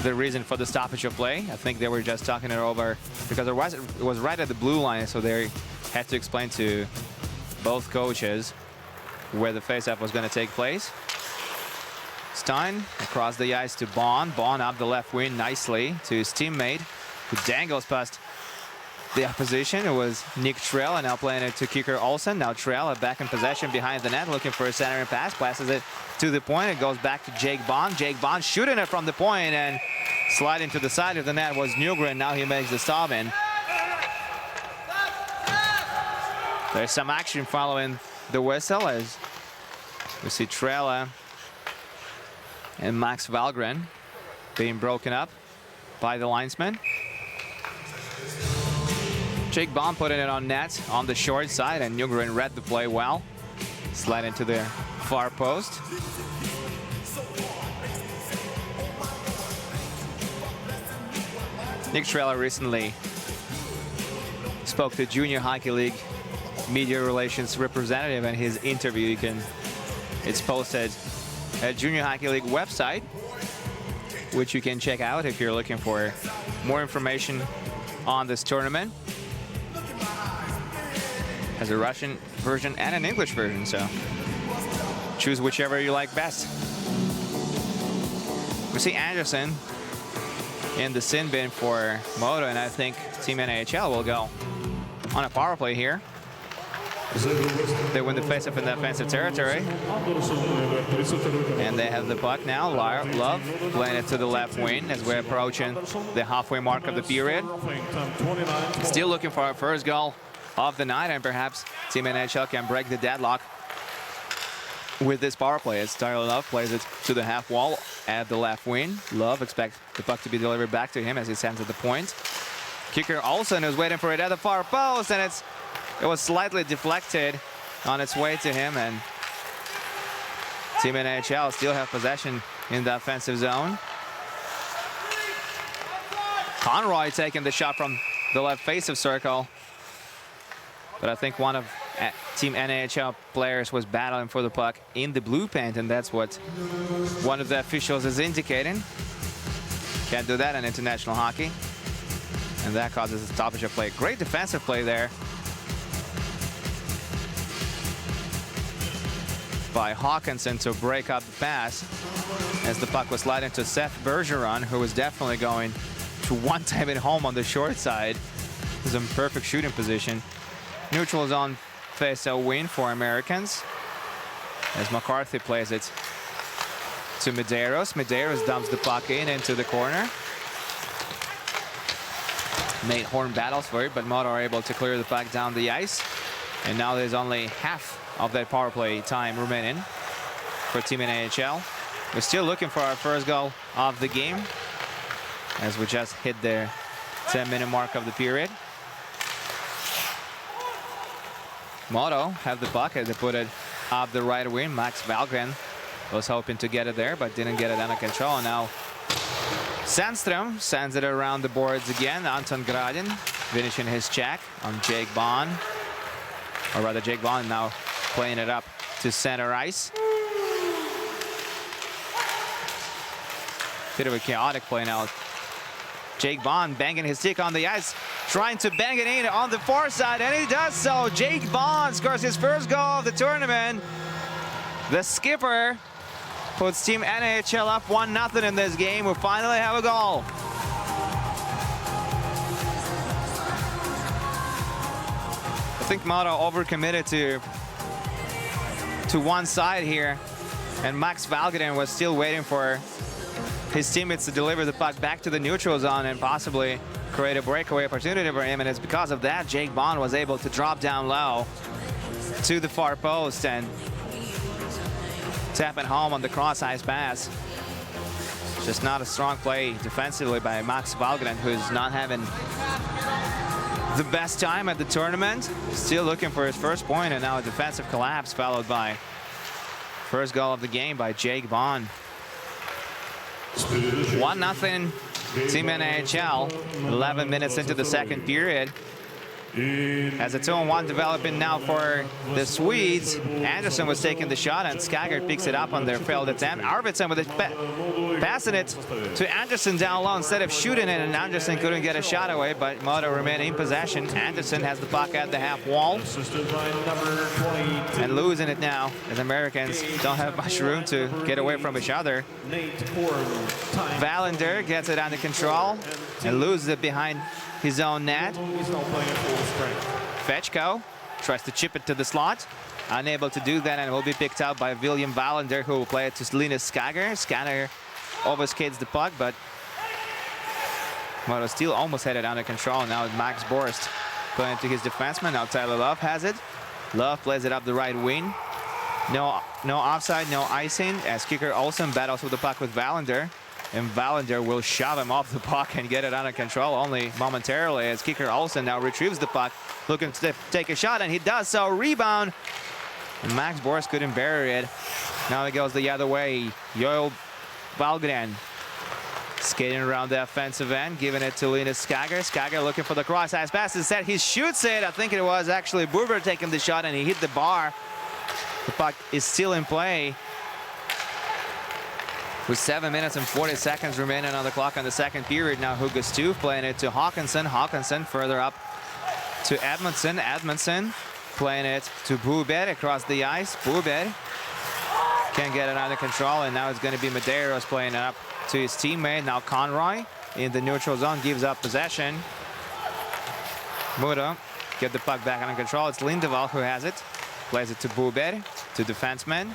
the reason for the stoppage of play. I think they were just talking it over because it was right at the blue line, so they had to explain to both coaches where the faceoff was going to take place. Stein across the ice to Bond. Bond up the left wing nicely to his teammate, who dangles past the opposition. It was Nick Trella, now playing it to kicker Olsen. Now Trella back in possession behind the net, looking for a centering pass. Passes it to the point. It goes back to Jake Bond. Jake Bond shooting it from the point, and sliding to the side of the net was Nygren. Now he makes the stop in. There's some action following the whistle as we see Trella and Max Valgren being broken up by the linesman. Jake Bond putting it on net on the short side, and Nygren read the play well. Slide into the far post. Nick Trella recently spoke to Junior Hockey League media relations representative, and his interview, it's posted at Junior Hockey League website, which you can check out if you're looking for more information on this tournament. Has a Russian version and an English version, so choose whichever you like best. We see Anderson in the sin bin for MoDo, and I think Team NAHL will go on a power play here. They win the faceoff in the offensive territory. And they have the puck now. Love playing it to the left wing as we're approaching the halfway mark of the period. Still looking for our first goal of the night, and perhaps Team NHL can break the deadlock with this power play as Tyler Love plays it to the half wall at the left wing. Love expects the puck to be delivered back to him as he sends at the point. Kicker Olsen is waiting for it at the far post, and it was slightly deflected on its way to him, and Team NHL still have possession in the offensive zone. Conroy taking the shot from the left face of circle, but I think one of Team NHL players was battling for the puck in the blue paint, and that's what one of the officials is indicating. Can't do that in international hockey, and that causes a stoppage of play. Great defensive play there by Hawkinson to break up the pass as the puck was sliding to Seth Bergeron, who was definitely going to one-time it home on the short side. It was in perfect shooting position. Neutral zone face-off win for Americans as McCarthy plays it to Medeiros. Medeiros dumps the puck into the corner. Nate Horn battles for it, but MoDo are able to clear the puck down the ice. And now there's only half of that power play time remaining for Team NHL. We're still looking for our first goal of the game as we just hit the 10-minute mark of the period. MoDo have the puck as they put it up the right wing. Max Valgren was hoping to get it there, but didn't get it under control. Now Sandström sends it around the boards again. Anton Gradin finishing his check on Jake Bond, or rather Jake Bond now playing it up to center ice. Bit of a chaotic play now. Jake Bond banging his stick on the ice, trying to bang it in on the far side, and he does so. Jake Bond scores his first goal of the tournament. The skipper puts Team NHL up 1-0 in this game. We finally have a goal. I think MoDo overcommitted to one side here, and Max Valgren was still waiting for his teammates to deliver the puck back to the neutral zone and possibly create a breakaway opportunity for him, and it's because of that Jake Bond was able to drop down low to the far post and tap it home on the cross-ice pass. Just not a strong play defensively by Max Valgren, who's not having the best time at the tournament. Still looking for his first point, and now a defensive collapse followed by first goal of the game by Jake Bond. 1-0 Team NHL, 11 minutes into the second period. As a 2-on-1 developing now for the Swedes. Anderson was taking the shot, and Skager picks it up on their failed attempt. Arvidsson with it, passing it to Anderson down low instead of shooting it, and Anderson couldn't get a shot away, but MoDo remained in possession. Anderson has the puck at the half wall and losing it now, as Americans don't have much room to get away from each other. Valander gets it under control and loses it behind his own net. Fetchko tries to chip it to the slot. Unable to do that, and will be picked out by William Valander, who will play it to Linus Skager. Skager overskates the puck, but MoDo still almost had it under control. Now Max Borst playing to his defenseman. Now Tyler Love has it. Love plays it up the right wing. No offside, no icing, as kicker Olsen battles with the puck with Valander. And Valander will shove him off the puck and get it under control only momentarily, as kicker Olsen now retrieves the puck, looking to take a shot, and he does so. Rebound. And Max Borst couldn't bury it. Now it goes the other way. Joel Valgren skating around the offensive end, giving it to Linus Skager. Skager looking for the cross-ice pass. Instead, he shoots it. I think it was actually Buber taking the shot, and he hit the bar. The puck is still in play, with 7 minutes and 40 seconds remaining on the clock on the second period. Now Hugo Stuve playing it to Hawkinson. Hawkinson further up to Edmondson. Edmondson playing it to Buber across the ice. Buber can't get it under control, and now it's going to be Medeiros playing it up to his teammate. Now Conroy in the neutral zone gives up possession. MoDo get the puck back under control. It's Lindeval who has it. Plays it to Buber, to defenseman.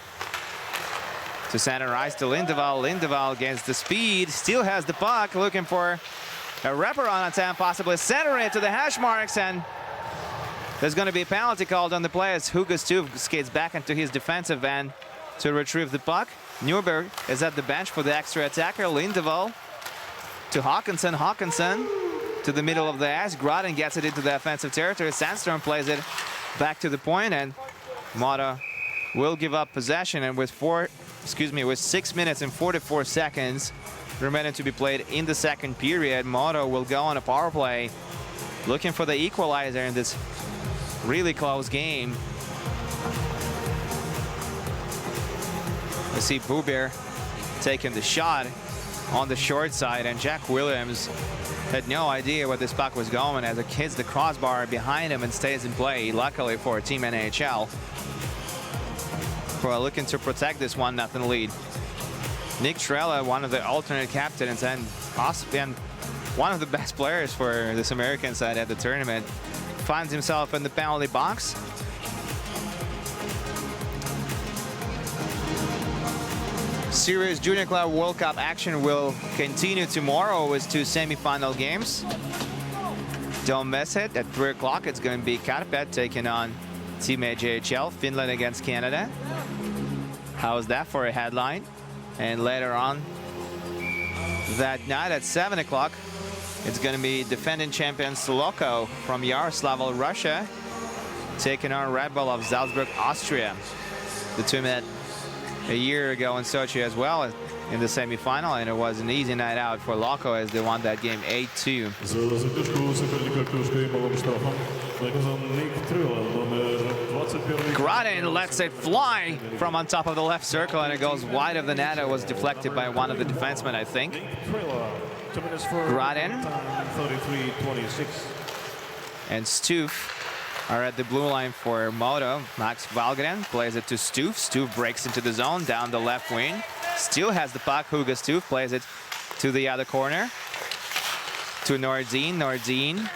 To center ice to Lindeval. Lindeval against the speed, still has the puck, looking for a wraparound attempt, possibly centering it to the hash marks, and there's going to be a penalty called on the play as Hugo Stuve skates back into his defensive end to retrieve the puck. Newberg is at the bench for the extra attacker. Lindeval to Hawkinson. Hawkinson to the middle of the ice. Grodin gets it into the offensive territory. Sandstrom plays it back to the point, and MoDo will give up possession, and with 6 minutes and 44 seconds remaining to be played in the second period, MoDo will go on a power play, looking for the equalizer in this really close game. We see Buber taking the shot on the short side, and Jack Williams had no idea where this puck was going as it hits the crossbar behind him and stays in play, luckily for Team NHL, who are looking to protect this 1-0 lead. Nick Trella, one of the alternate captains and possibly one of the best players for this American side at the tournament, finds himself in the penalty box. Sirius Junior Club World Cup action will continue tomorrow with 2 semi-final games. Don't miss it. At 3 o'clock, it's going to be Karpet taking on Team AJHL, Finland against Canada. How's that for a headline? And later on that night at 7 o'clock, it's going to be defending champions Loko from Yaroslavl, Russia, taking on Red Bull of Salzburg, Austria. The two met a year ago in Sochi as well in the semi-final, and it was an easy night out for Loko as they won that game 8-2. Grodin lets it fly from on top of the left circle, and it goes wide of the net. It was deflected by one of the defensemen, I think. Grodin and Stuve are at the blue line for MoDo. Max Valgren plays it to Stuve. Stuve breaks into the zone down the left wing. Still has the puck. Hugo Stuve plays it to the other corner to Nordin. Nordin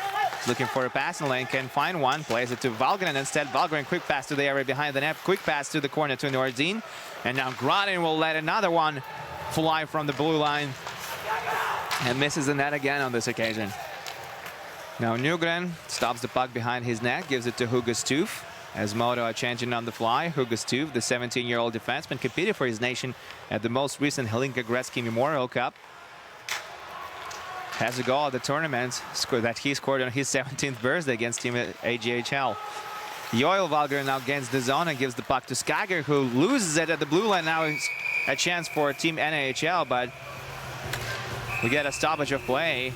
looking for a passing lane, can find one, plays it to Valgren instead. Valgren, quick pass to the area behind the net, quick pass to the corner to Nordin, and now Grodin will let another one fly from the blue line and misses the net again on this occasion. Now Nygren stops the puck behind his net, gives it to Hugo Stuve as MoDo are changing on the fly. Hugo Stuve, the 17-year-old defenseman, competed for his nation at the most recent Hlinka Gretzky Memorial Cup. Has a goal at the tournament that he scored on his 17th birthday against Team AJHL. Joel Valgren now gains the zone and gives the puck to Skager, who loses it at the blue line. Now it's a chance for Team NHL, but we get a stoppage of play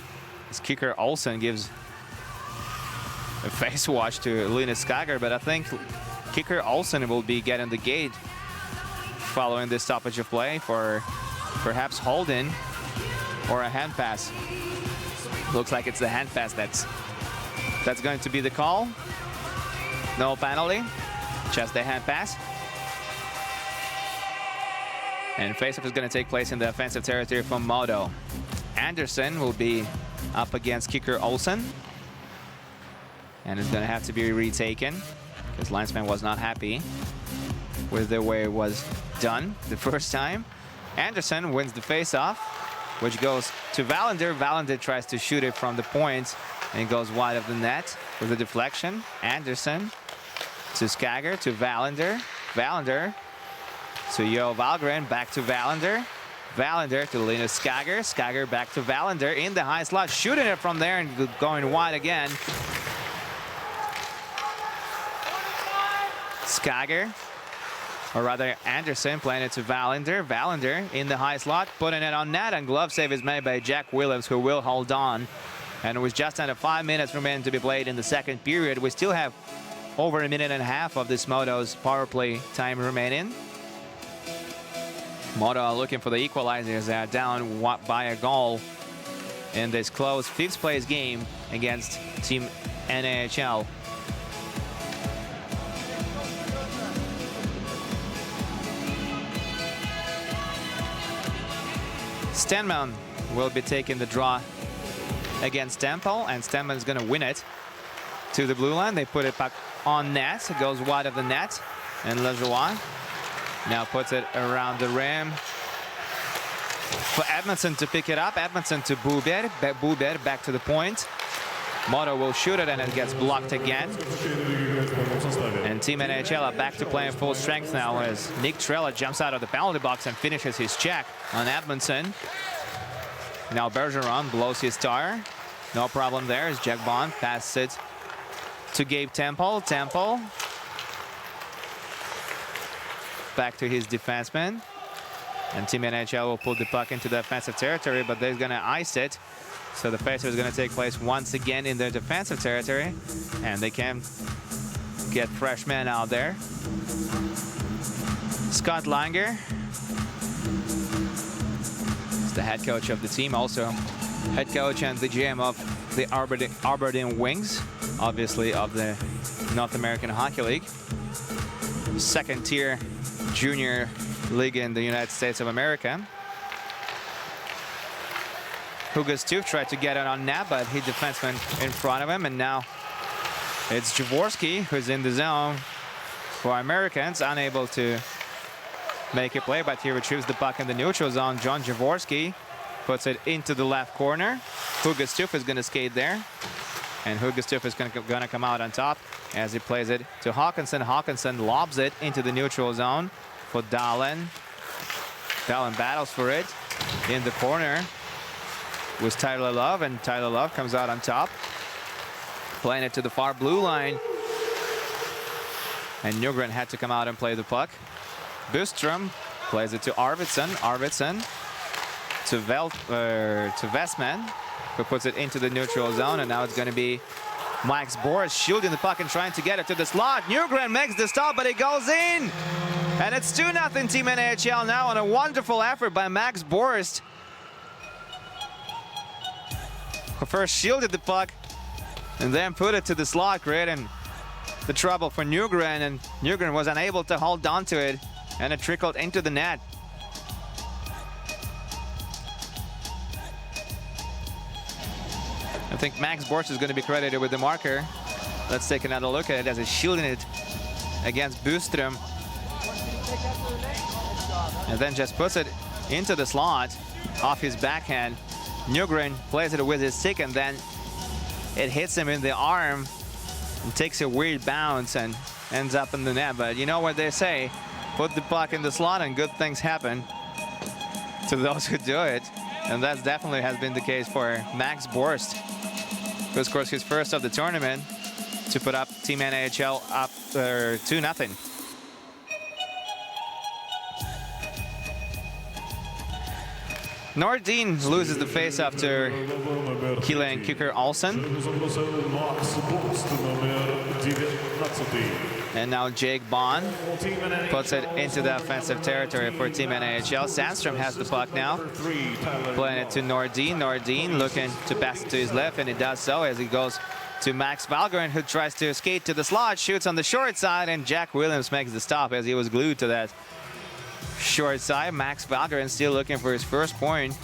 as kicker Olsen gives a face wash to Linus Skager, but I think kicker Olsen will be getting the gate following this stoppage of play for perhaps holding or a hand pass. Looks like it's the hand pass that's going to be the call. No penalty, just the hand pass. And face-off is going to take place in the offensive territory from MoDo. Anderson will be up against kicker Olsen. And it's going to have to be retaken because linesman was not happy with the way it was done the first time. Anderson wins the face-off, which goes to Wallander. Wallander tries to shoot it from the point and goes wide of the net with a deflection. Anderson to Skager, to Wallander. Wallander to Yo Valgren, back to Wallander. Wallander to Linus Skager. Skager back to Wallander in the high slot, shooting it from there and going wide again. Skager, or rather Anderson, playing it to Wallander. Wallander in the high slot, putting it on net, and glove save is made by Jack Williams, who will hold on. And with just under 5 minutes remaining to be played in the second period, we still have over a minute and a half of this MoDo's power play time remaining. MoDo are looking for the equalizers. They are down by a goal in this close fifth place game against Team NAHL. Stenman will be taking the draw against Temple, and Stenman's going to win it to the blue line. They put it back on net. It goes wide of the net, and Lejoie now puts it around the rim for Edmondson to pick it up. Edmondson to Buber. Buber back to the point. MoDo will shoot it, and it gets blocked again. And Team NHL are back to playing full strength now as Nick Trella jumps out of the penalty box and finishes his check on Edmondson. Now Bergeron blows his tire. No problem there as Jack Bond passes it to Gabe Temple. Temple back to his defenseman. And Team NHL will put the puck into the offensive territory, but they're going to ice it. So the faceoff is going to take place once again in their defensive territory, and they can get fresh men out there. Scott Langer is the head coach of the team, also head coach and the GM of the Aberdeen Wings, obviously of the North American Hockey League. Second tier junior league in the United States of America. Hugo Stuf tried to get it on net, but he defenseman in front of him, and now it's Jaworski who's in the zone for Americans, unable to make a play, but he retrieves the puck in the neutral zone. John Jaworski puts it into the left corner. Hugo Stuf is going to skate there, and Hugo Stuf is going to come out on top as he plays it to Hawkinson. Hawkinson lobs it into the neutral zone for Dahlen. Dahlen battles for it in the corner with Tyler Love, and Tyler Love comes out on top, playing it to the far blue line. And Nygren had to come out and play the puck. Bustrom plays it to Arvidsson. Arvidsson to Westman, who puts it into the neutral zone, and now it's going to be Max Boris shielding the puck and trying to get it to the slot. Nygren makes the stop, but it goes in! And it's 2-0 Team NHL now on a wonderful effort by Max Borst, who first shielded the puck and then put it to the slot, creating the trouble for Nygren, and Nygren was unable to hold on to it, and it trickled into the net. I think Max Borst is going to be credited with the marker. Let's take another look at it as he's shielding it against Bustrom, and then just puts it into the slot off his backhand. Nygren plays it with his stick, and then it hits him in the arm and takes a weird bounce and ends up in the net. But you know what they say, put the puck in the slot and good things happen to those who do it. And that definitely has been the case for Max Borst, who scores his first of the tournament to put up Team NHL up 2-0. Nordin loses the face-off to Killian Kicker-Olsen. And now Jake Bond puts it into the offensive territory for Team NAHL. Sandstrom has the puck now, playing it to Nordin. Nordin looking to pass it to his left, and he does so as he goes to Max Valgren, who tries to skate to the slot, shoots on the short side, and Jack Williams makes the stop as he was glued to that short side. Max Valgren still looking for his first point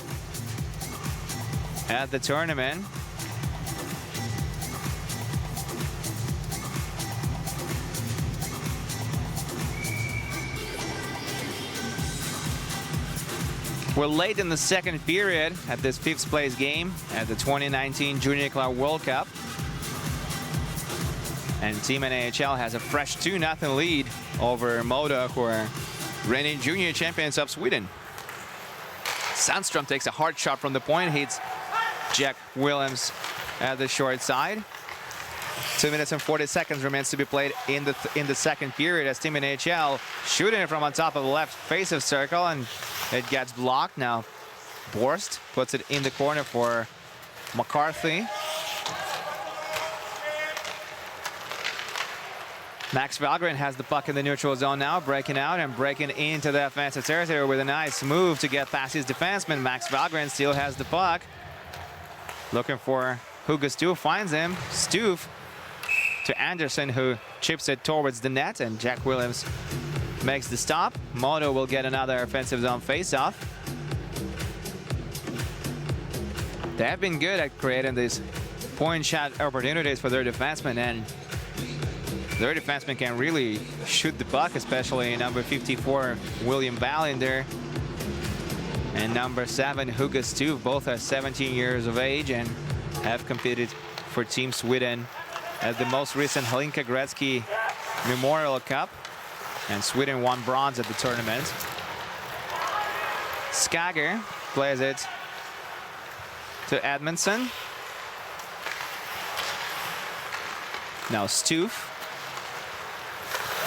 at the tournament. We're late in the second period at this 5th place game at the 2019 Junior Club World Cup. And Team NAHL has a fresh 2-0 lead over MoDo, who are reigning junior champions of Sweden. Sandstrom takes a hard shot from the point, hits Jack Williams at the short side. 2 minutes and 40 seconds remains to be played in the second period as Team NAHL shooting it from on top of the left face of circle, and it gets blocked. Now Borst puts it in the corner for McCarthy. Max Valgren has the puck in the neutral zone now, breaking out and breaking into the offensive territory with a nice move to get past his defenseman. Max Valgren still has the puck. Looking for Hugo Stoof, finds him. Stoof to Anderson, who chips it towards the net, and Jack Williams makes the stop. MoDo will get another offensive zone face-off. They have been good at creating these point shot opportunities for their defensemen, and their defenseman can really shoot the puck, especially number 54, William Ballinder, and number 7, Hugo Stoof. Both are 17 years of age and have competed for Team Sweden at the most recent Hlinka Gretzky Memorial Cup, and Sweden won bronze at the tournament. Skager plays it to Edmondson. Now Stoof.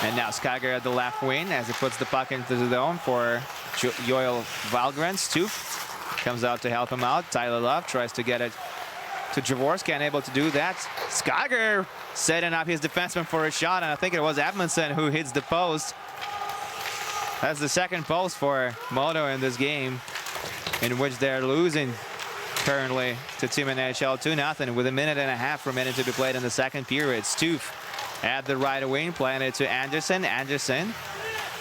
And now Skager at the left wing as he puts the puck into the zone for Joel Valgren. Stoof comes out to help him out. Tyler Love tries to get it to Jaworski, unable to do that. Skager setting up his defenseman for a shot, and I think it was Edmondson who hits the post. That's the second post for MoDo in this game, in which they're losing currently to Team NAHL 2-0 with 1.5 minutes remaining to be played in the second period. Stoof at the right wing, playing it to Anderson. Anderson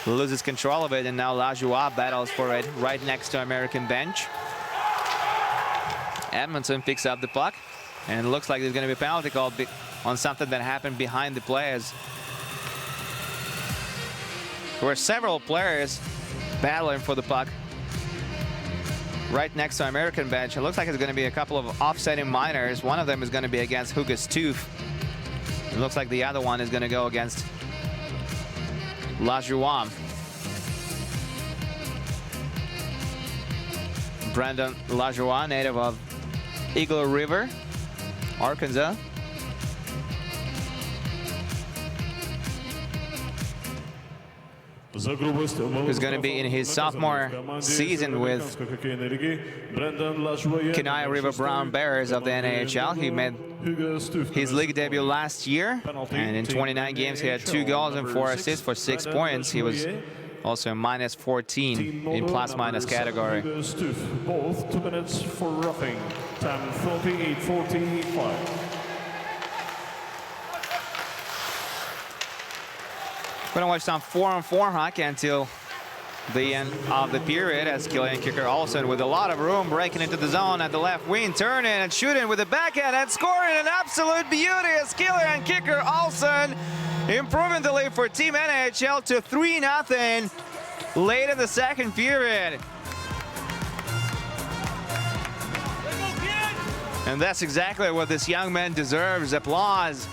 loses control of it, and now Lajoie battles for it right next to American bench. Edmondson picks up the puck, and it looks like there's going to be a penalty called on something that happened behind the players. There were several players battling for the puck right next to American bench. It looks like it's going to be a couple of offsetting minors. One of them is going to be against Hugo Stoof. It looks like the other one is going to go against Lajoie. Brandon Lajoie, native of Eagle River, Arkansas. Who's going to be in his sophomore season with Kenai River Brown Bears of the NAHL. He made his league debut last year, and in 29 games he had 2 goals and 4 assists for 6 points. He was also a -14 in plus-minus category. Both 2 minutes for roughing. Time 38:45. We're going to watch some 4-on-4 hockey until the end of the period as Killian Kicker-Olsen, with a lot of room, breaking into the zone at the left wing, turning and shooting with the backhand and scoring an absolute beauty as Killian Kicker-Olsen improving the lead for Team NAHL to 3-0 late in the second period. And that's exactly what this young man deserves. Applause.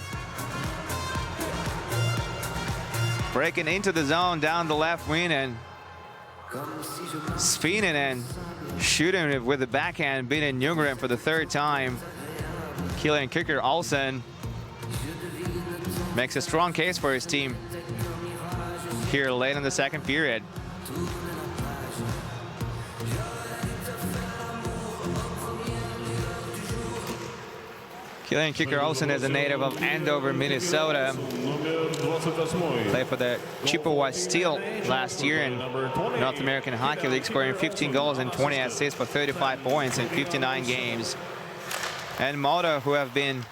Breaking into the zone down the left wing and spinning and shooting it with the backhand, beating Ljunggren for the 3rd time. Killian Kicker-Olsen makes a strong case for his team here late in the second period. Killian Kicker Olsen is a native of Andover, Minnesota. Played for the Chippewa Steel last year in North American Hockey League, scoring 15 goals and 20 assists for 35 points in 59 games. And MoDo, who have been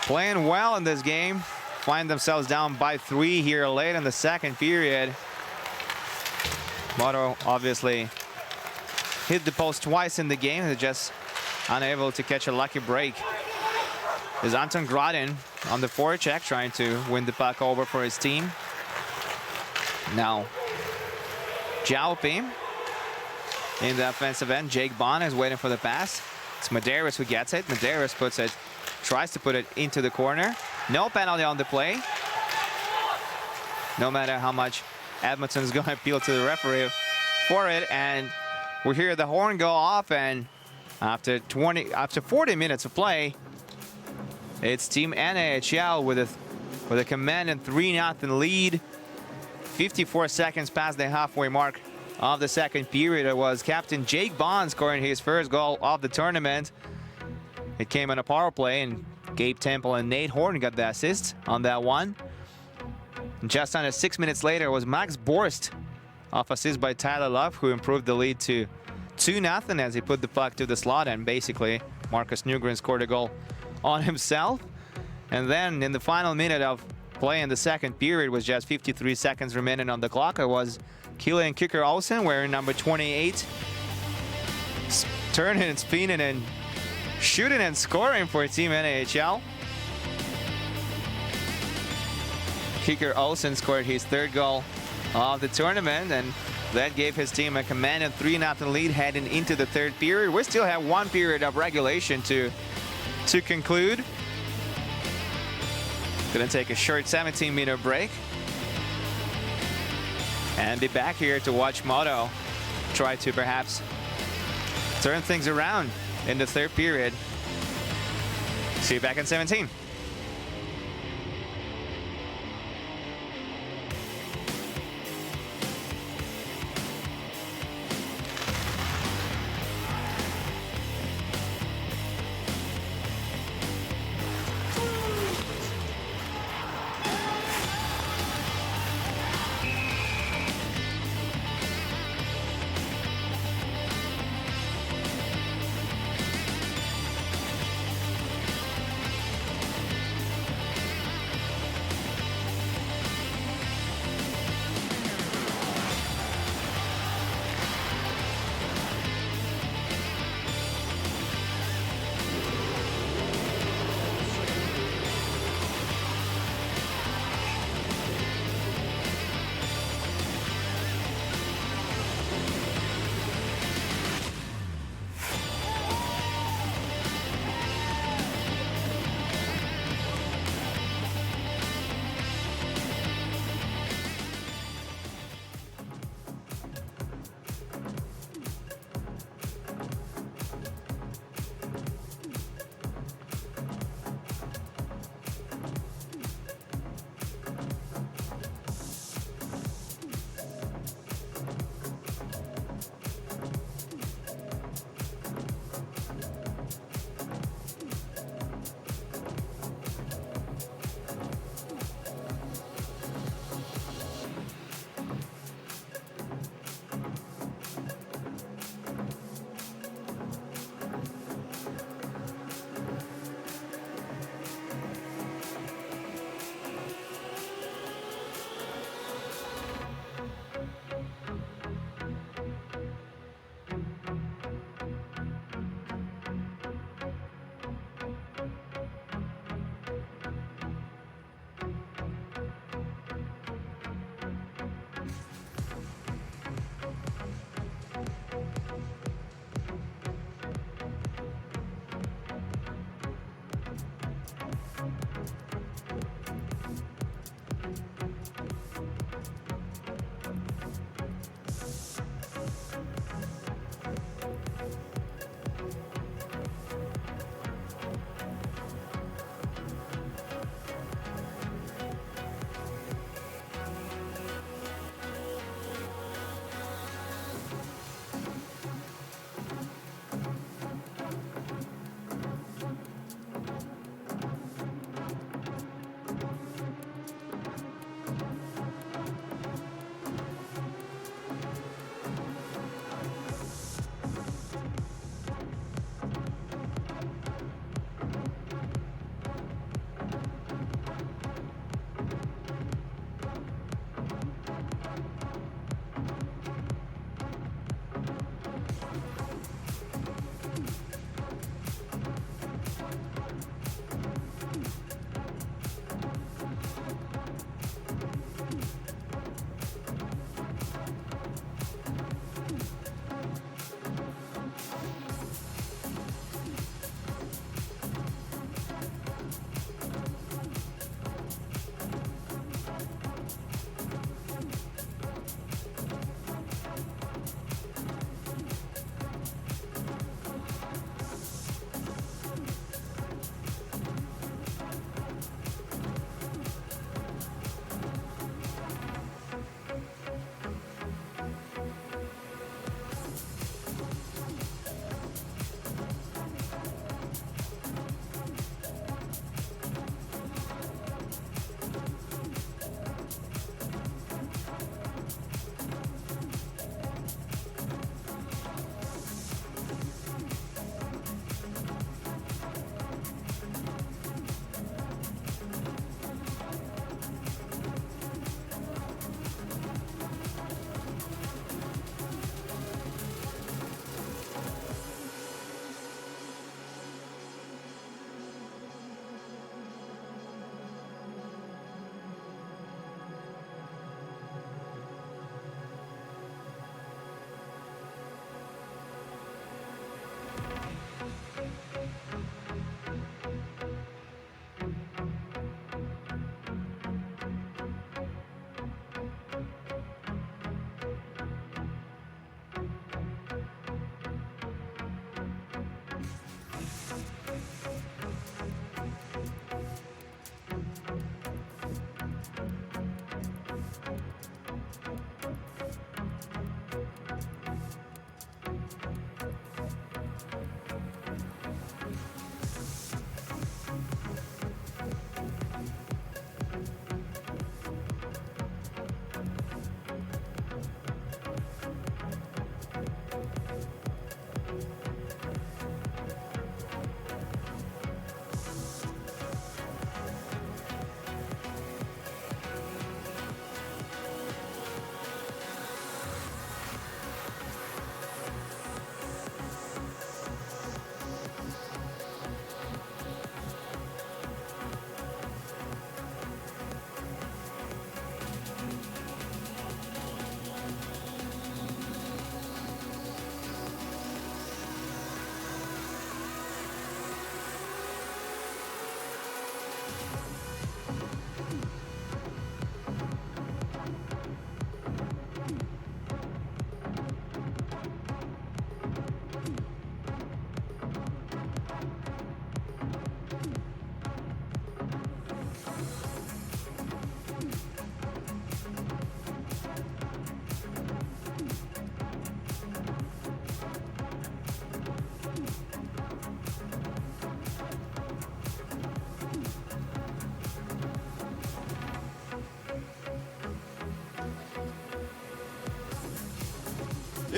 playing well in this game, find themselves down by 3 here late in the second period. MoDo obviously hit the post twice in the game. They're just unable to catch a lucky break. Is Anton Grodin on the forecheck, trying to win the puck over for his team. Now, Jalpi in the offensive end. Jake Bond is waiting for the pass. It's Medeiros who gets it. Medeiros puts it, tries to put it into the corner. No penalty on the play. No matter how much Edmonton's going to appeal to the referee for it, and we hear the horn go off, and after 40 minutes of play, it's Team NAHL with a commanding 3-0 lead. 54 seconds past the halfway mark of the second period. It was Captain Jake Bond scoring his first goal of the tournament. It came on a power play, and Gabe Temple and Nate Horton got the assist on that one. And just under 6 minutes later, it was Max Borst off assist by Tyler Love, who improved the lead to 2-0 as he put the puck to the slot, and basically Marcus Newgren scored a goal on himself. And then in the final minute of play in the second period, with just 53 seconds remaining on the clock, it was Killian Kicker Olsen wearing number 28, turning and spinning and shooting and scoring for Team NAHL. Kicker Olsen scored his third goal of the tournament, and that gave his team a commanding 3-0 lead heading into the third period. We still have 1 period of regulation to conclude. Gonna take a short 17-minute break and be back here to watch MoDo try to perhaps turn things around in the third period. See you back in 17.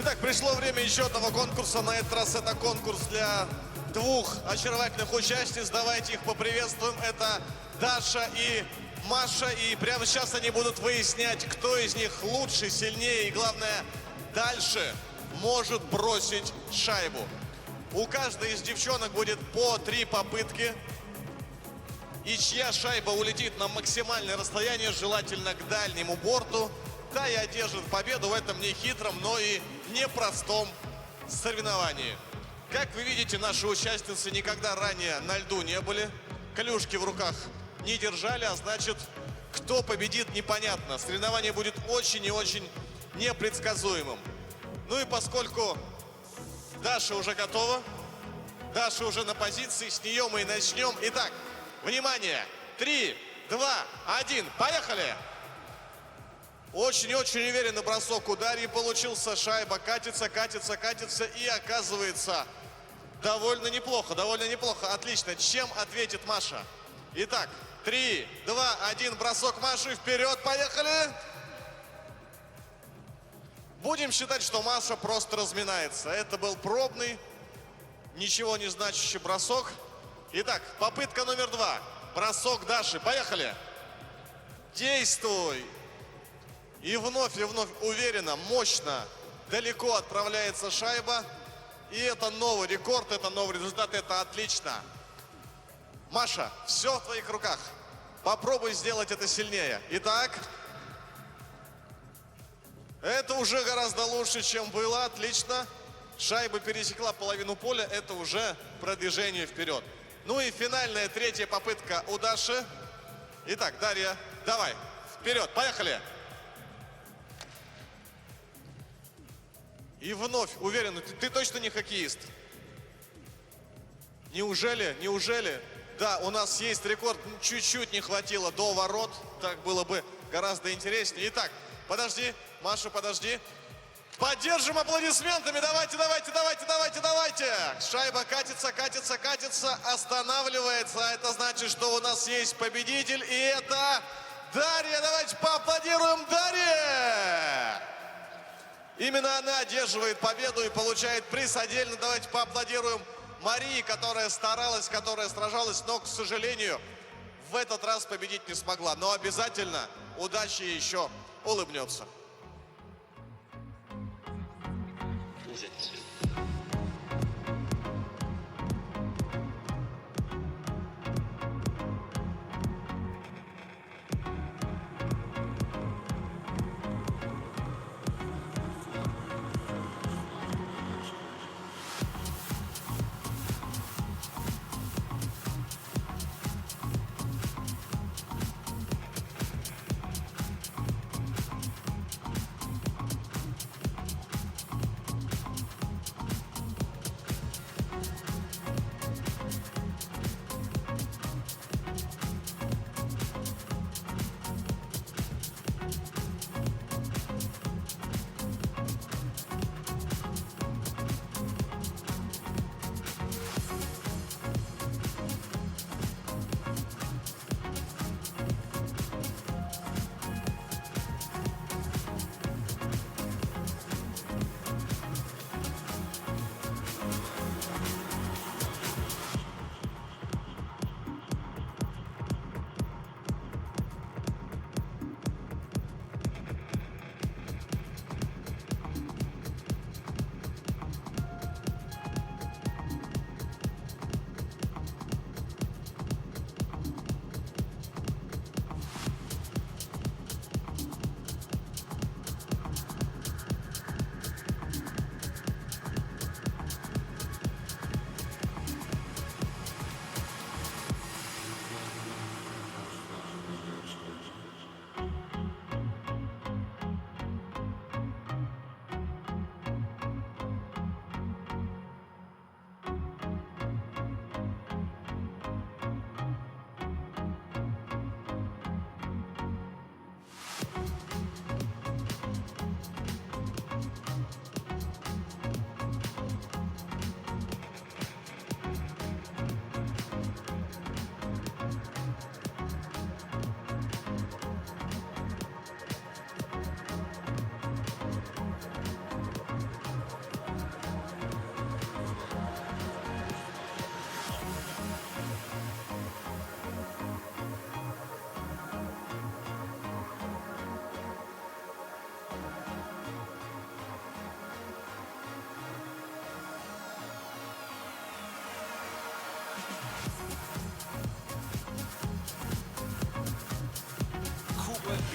Итак, пришло время еще одного конкурса. На этот раз это конкурс для двух очаровательных участниц. Давайте их поприветствуем. Это Даша и Маша. И прямо сейчас они будут выяснять, кто из них лучше, сильнее и, главное, дальше может бросить шайбу. У каждой из девчонок будет по 3 попытки. И чья шайба улетит на максимальное расстояние, желательно к дальнему борту, та и одержит победу в этом нехитром, но и непростом соревновании. Как вы видите, наши участницы никогда ранее на льду не были, клюшки в руках не держали, а значит, кто победит, непонятно. Соревнование будет очень и очень непредсказуемым. Ну и поскольку Даша уже готова, Даша уже на позиции, с нее мы и начнем. Итак, внимание! 3, 2, 1, поехали! Очень-очень уверенный бросок у Дарьи получился. Шайба катится, катится, катится и оказывается довольно неплохо, отлично. Чем ответит Маша? Итак, 3, 2, 1, бросок Маши, вперед, поехали! Будем считать, что Маша просто разминается. Это был пробный, ничего не значащий бросок. Итак, попытка номер 2. Бросок Даши. Поехали. Действуй. И вновь уверенно, мощно, далеко отправляется шайба. И это новый рекорд, это новый результат, это отлично. Маша, все в твоих руках. Попробуй сделать это сильнее. Итак, это уже гораздо лучше, чем было. Отлично. Шайба пересекла половину поля. Это уже продвижение вперед. Ну и финальная 3-я попытка у Даши. Итак, Дарья, давай, вперед, поехали. И вновь уверенно, ты точно не хоккеист? Неужели? Да, у нас есть рекорд, чуть-чуть не хватило до ворот. Так было бы гораздо интереснее. Итак, подожди, Маша, подожди. Поддержим аплодисментами. Давайте. Шайба катится, останавливается. Это значит, что у нас есть победитель. И это Дарья. Давайте поаплодируем Дарье. Именно она одерживает победу и получает приз. Отдельно давайте поаплодируем Марии, которая старалась, которая сражалась, но, к сожалению, в этот раз победить не смогла. Но обязательно удача ей еще улыбнется.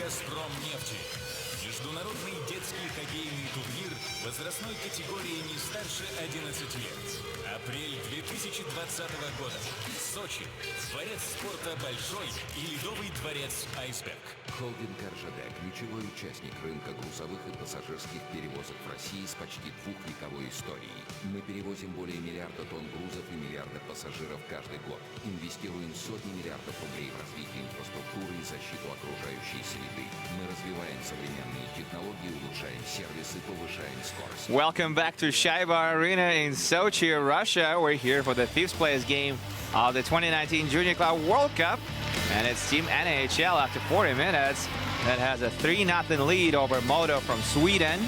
«Газпромнефти». Международный детский хоккейный турнир возрастной категории не старше 11 лет. Апрель 2020 года. Сочи. Дворец спорта «Большой» и Ледовый дворец «Айсберг». Холдинг РЖД – ключевой участник рынка грузовых и пассажирских перевозок в России с почти двухвековой историей. Мы перевозим более миллиарда тонн грузов и миллиарда пассажиров каждый год. Инвестируем сотни миллиардов рублей в развитие инфраструктуры и защиту окружающей среды. Мы развиваем современные технологии, улучшаем сервис и повышаем скорость. Welcome back to Shaiba Arena in Sochi, Russia. We're here for the 5th place game of the 2019 Junior Club World Cup. And it's Team NHL after 40 minutes that has a 3-0 lead over MoDo from Sweden.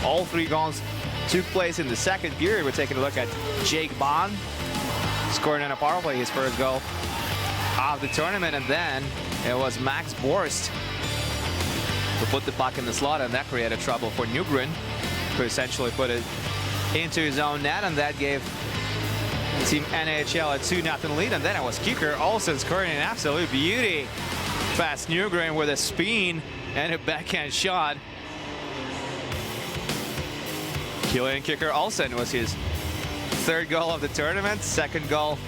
All 3 goals took place in the second period. We're taking a look at Jake Bond scoring on a power play, his first goal of the tournament. And then it was Max Borst who put the puck in the slot, and that created trouble for Nygren, who essentially put it into his own net, and that gave Team NHL a 2-0 lead. And then it was kicker Olsen scoring an absolute beauty past Nygren with a spin and a backhand shot. Killian kicker Olsen was his 3rd goal of the tournament, 2nd goal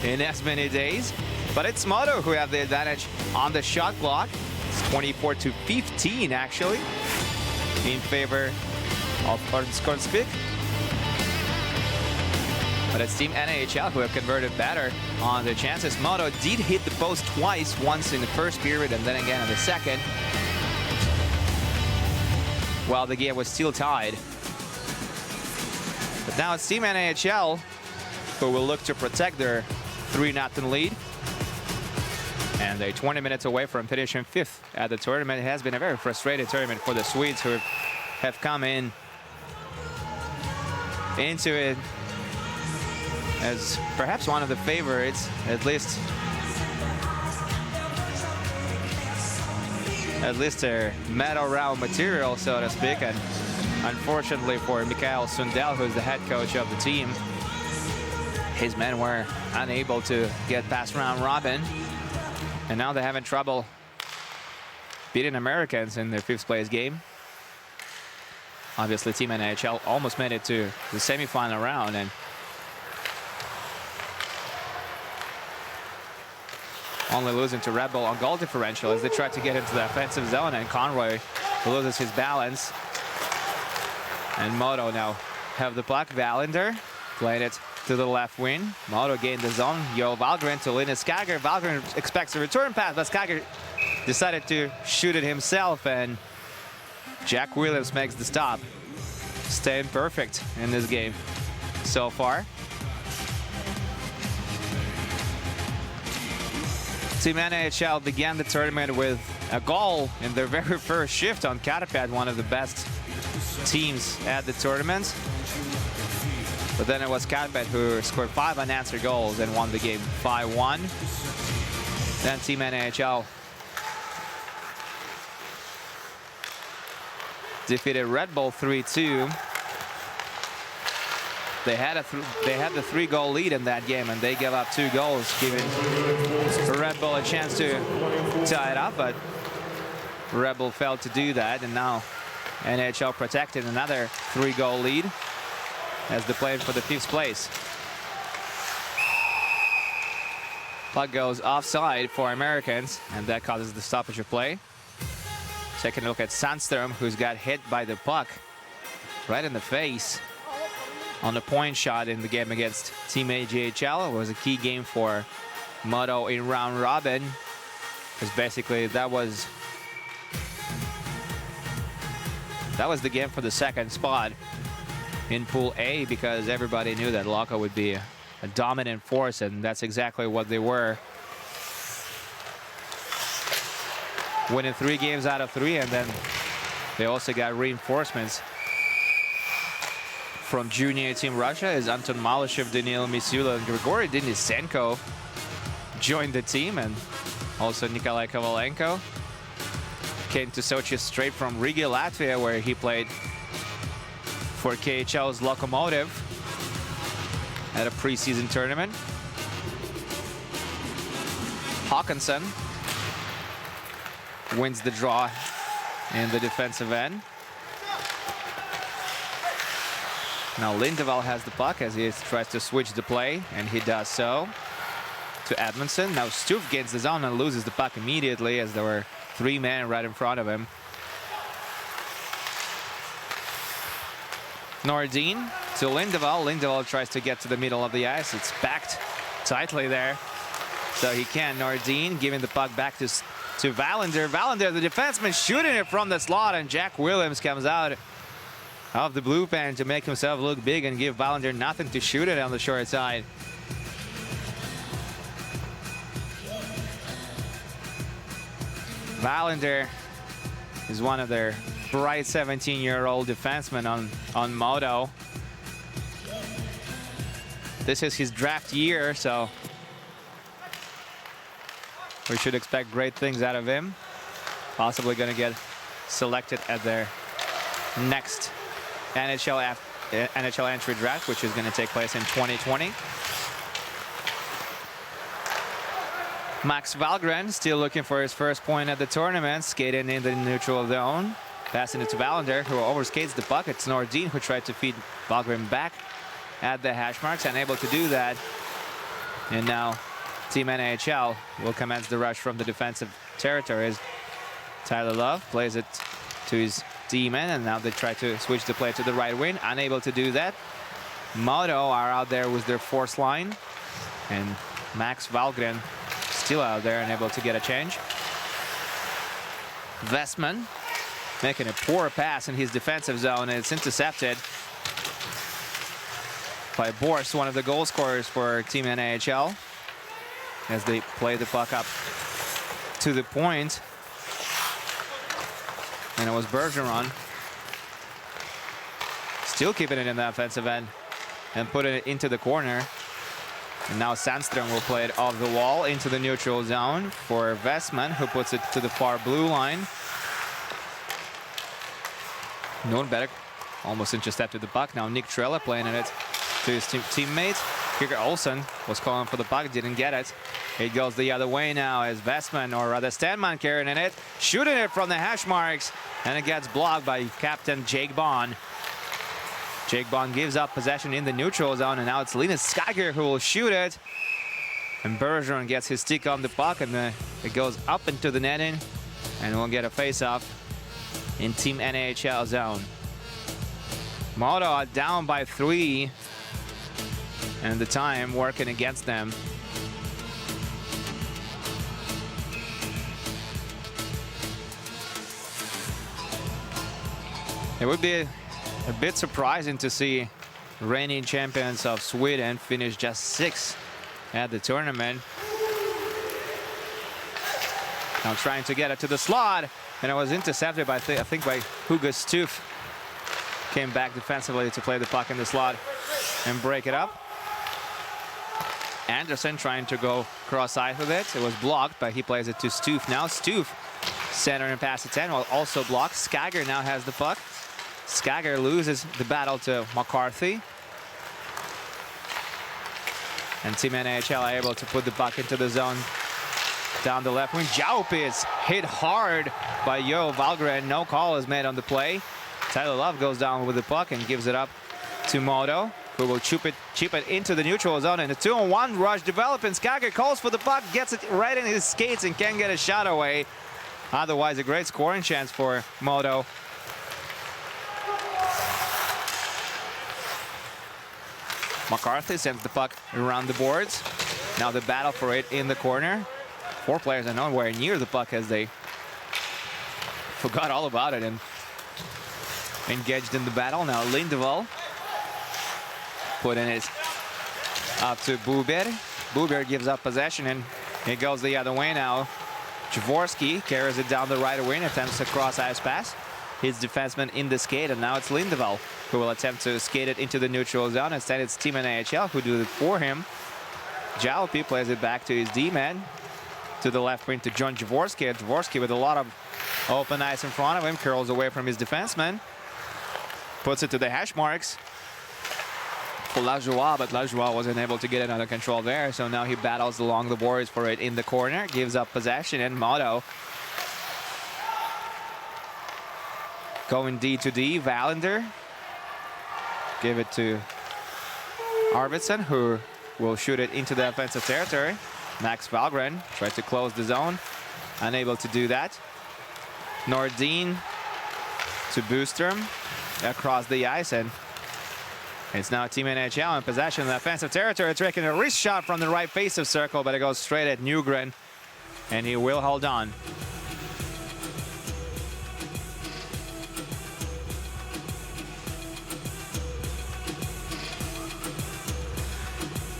in as many days. But it's MoDo who have the advantage on the shot clock. It's 24-15 actually in favor of Kornspik. But it's Team NHL who have converted better on the chances. MoDo did hit the post twice, once in the first period and then again in the second, while the game was still tied. But now it's Team NHL who will look to protect their 3-0 lead. And they're 20 minutes away from finishing 5th at the tournament. It has been a very frustrating tournament for the Swedes, who have come into it as perhaps one of the favorites, at least their medal round material, so to speak. And unfortunately for Mikael Sundell, who's the head coach of the team, his men were unable to get past round robin, and now they're having trouble beating Americans in their 5th place game. Obviously, Team NHL almost made it to the semifinal round, and only losing to Red Bull on goal differential as they try to get into the offensive zone, and Conroy loses his balance. And MoDo now have the puck. Wallinder playing it to the left wing. MoDo gained the zone. Joel Valgren to Linus Skager. Valgren expects a return pass, but Skager decided to shoot it himself, and Jack Williams makes the stop. Staying perfect in this game so far. Team NHL began the tournament with a goal in their very first shift on Karapet, one of the best teams at the tournament. But then it was Karapet who scored 5 unanswered goals and won the game 5-1. Then Team NHL defeated Red Bull 3-2. They had the 3-goal lead in that game, and they gave up 2 goals, giving Red Bull a chance to tie it up, but Red Bull failed to do that, and now NHL protected another 3-goal lead as they played for the 5th place. Puck goes offside for Americans, and that causes the stoppage of play. Taking a look at Sandström, who's got hit by the puck right in the face on the point shot in the game against Team AJHL. It was a key game for MoDo in round robin, because basically that was the game for the 2nd spot in Pool A, because everybody knew that Laka would be a dominant force, and that's exactly what they were. Winning 3 games out of 3, and then they also got reinforcements from junior Team Russia, as Anton Malyshev, Daniil Misula, and Grigory Denisenko joined the team, and also Nikolai Kovalenko came to Sochi straight from Riga, Latvia, where he played for KHL's Lokomotiv at a preseason tournament. Hawkinson wins the draw in the defensive end. Now Lindeval has the puck as he tries to switch the play, and he does so to Edmondson. Now Stoof gains the zone and loses the puck immediately as there were 3 men right in front of him. Nordin to Lindeval. Lindeval tries to get to the middle of the ice. It's packed tightly there, so he can. Nordin giving the puck back to Wallander. Wallander, the defenseman, shooting it from the slot, and Jack Williams comes out of the blue pen to make himself look big and give Wallander nothing to shoot it on the short side. Wallander is one of their bright 17-year-old defensemen on MoDo. This is his draft year, so we should expect great things out of him. Possibly going to get selected at their next NHL entry draft, which is going to take place in 2020. Max Wahlgren still looking for his first point at the tournament, skating in the neutral zone. Passing it to Wallander, who overskates the puck. It's Nordin who tried to feed Wahlgren back at the hash marks, unable to do that. And now Team NHL will commence the rush from the defensive territory as Tyler Love plays it to his D-man, and now they try to switch the play to the right wing. Unable to do that. MoDo are out there with their force line, and Max Wahlgren still out there, unable to get a change. Westman making a poor pass in his defensive zone, and it's intercepted by Borst, one of the goal scorers for Team NHL, as they play the puck up to the point. And it was Bergeron still keeping it in the offensive end and putting it into the corner. And now Sandström will play it off the wall into the neutral zone for Westman, who puts it to the far blue line. Nordberg almost intercepted the puck. Now Nick Trella playing it to his teammate. Kirker Olsen was calling for the puck, didn't get it. It goes the other way now as Westman, or rather Stenman, carrying it, shooting it from the hash marks, and it gets blocked by captain Jake Bond. Jake Bond gives up possession in the neutral zone, and now it's Linus Skager who will shoot it. And Bergeron gets his stick on the puck, and it goes up into the netting, and we'll get a face-off in Team NHL zone. MoDo are down by 3, and the time working against them. It would be a bit surprising to see reigning champions of Sweden finish just 6th at the tournament. Now trying to get it to the slot, and it was intercepted by, I think, by Hugo Stoof. Came back defensively to play the puck in the slot and break it up. Anderson trying to go cross-eyed with it. It was blocked, but he plays it to Stoof now. Stoof center and pass to 10, while also blocked. Skager now has the puck. Skager loses the battle to McCarthy. And Team NHL are able to put the puck into the zone down the left wing. Jaupi is hit hard by Yo Wahlgren. No call is made on the play. Tyler Love goes down with the puck and gives it up to MoDo, who will chip it into the neutral zone, and a 2-on-1 rush developing. Skager calls for the puck, gets it right in his skates, and can get a shot away. Otherwise, a great scoring chance for MoDo. McCarthy sends the puck around the boards. Now the battle for it in the corner. 4 players are nowhere near the puck as they forgot all about it and engaged in the battle. Now Lindeval putting it up to Buber. Buber gives up possession, and it goes the other way now. Jaworski carries it down the right wing, attempts a cross-ice pass. His defenseman in the skate, and now it's Lindeval who will attempt to skate it into the neutral zone. Instead, it's Team NHL who do it for him. Jalopy plays it back to his D-man. To the left wing to John Jaworski. Jaworski with a lot of open ice in front of him, curls away from his defenseman. Puts it to the hash marks for Lajoie, but Lajoie wasn't able to get it under control there. So now he battles along the boards for it in the corner, gives up possession, and MoDo Going D to D, Valander. Give it to Arvidsson, who will shoot it into the offensive territory. Max Valgren tries to close the zone. Unable to do that. Nordin to Boostrom across the ice, and it's now Team NHL in possession of the offensive territory, taking a wrist shot from the right face of circle, but it goes straight at Nygren, and he will hold on.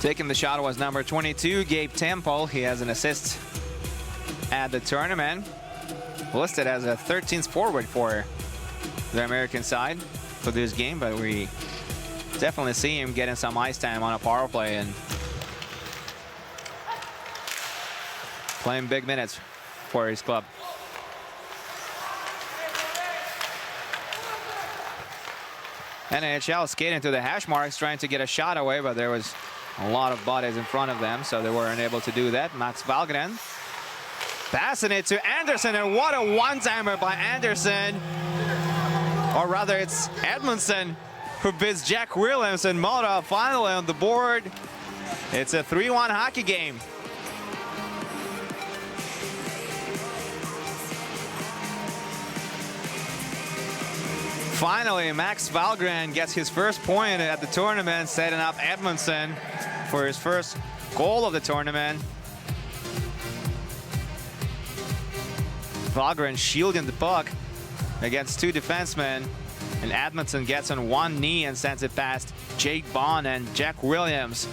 Taking the shot was number 22, Gabe Temple. He has an assist at the tournament. Listed as a 13th forward for the American side for this game, but we definitely see him getting some ice time on a power play and playing big minutes for his club. NHL skating to the hash marks, trying to get a shot away, but there was a lot of bodies in front of them, so they weren't able to do that. Max Valgren passing it to Anderson, and what a one-timer by Anderson. Or rather, it's Edmondson who beats Jack Williams, and MoDo finally on the board. It's a 3-1 hockey game. Finally, Max Valgren gets his first point at the tournament, setting up Edmondson for his first goal of the tournament. Valgren shielding the puck against two defensemen, and Edmondson gets on one knee and sends it past Jake Bond and Jack Williams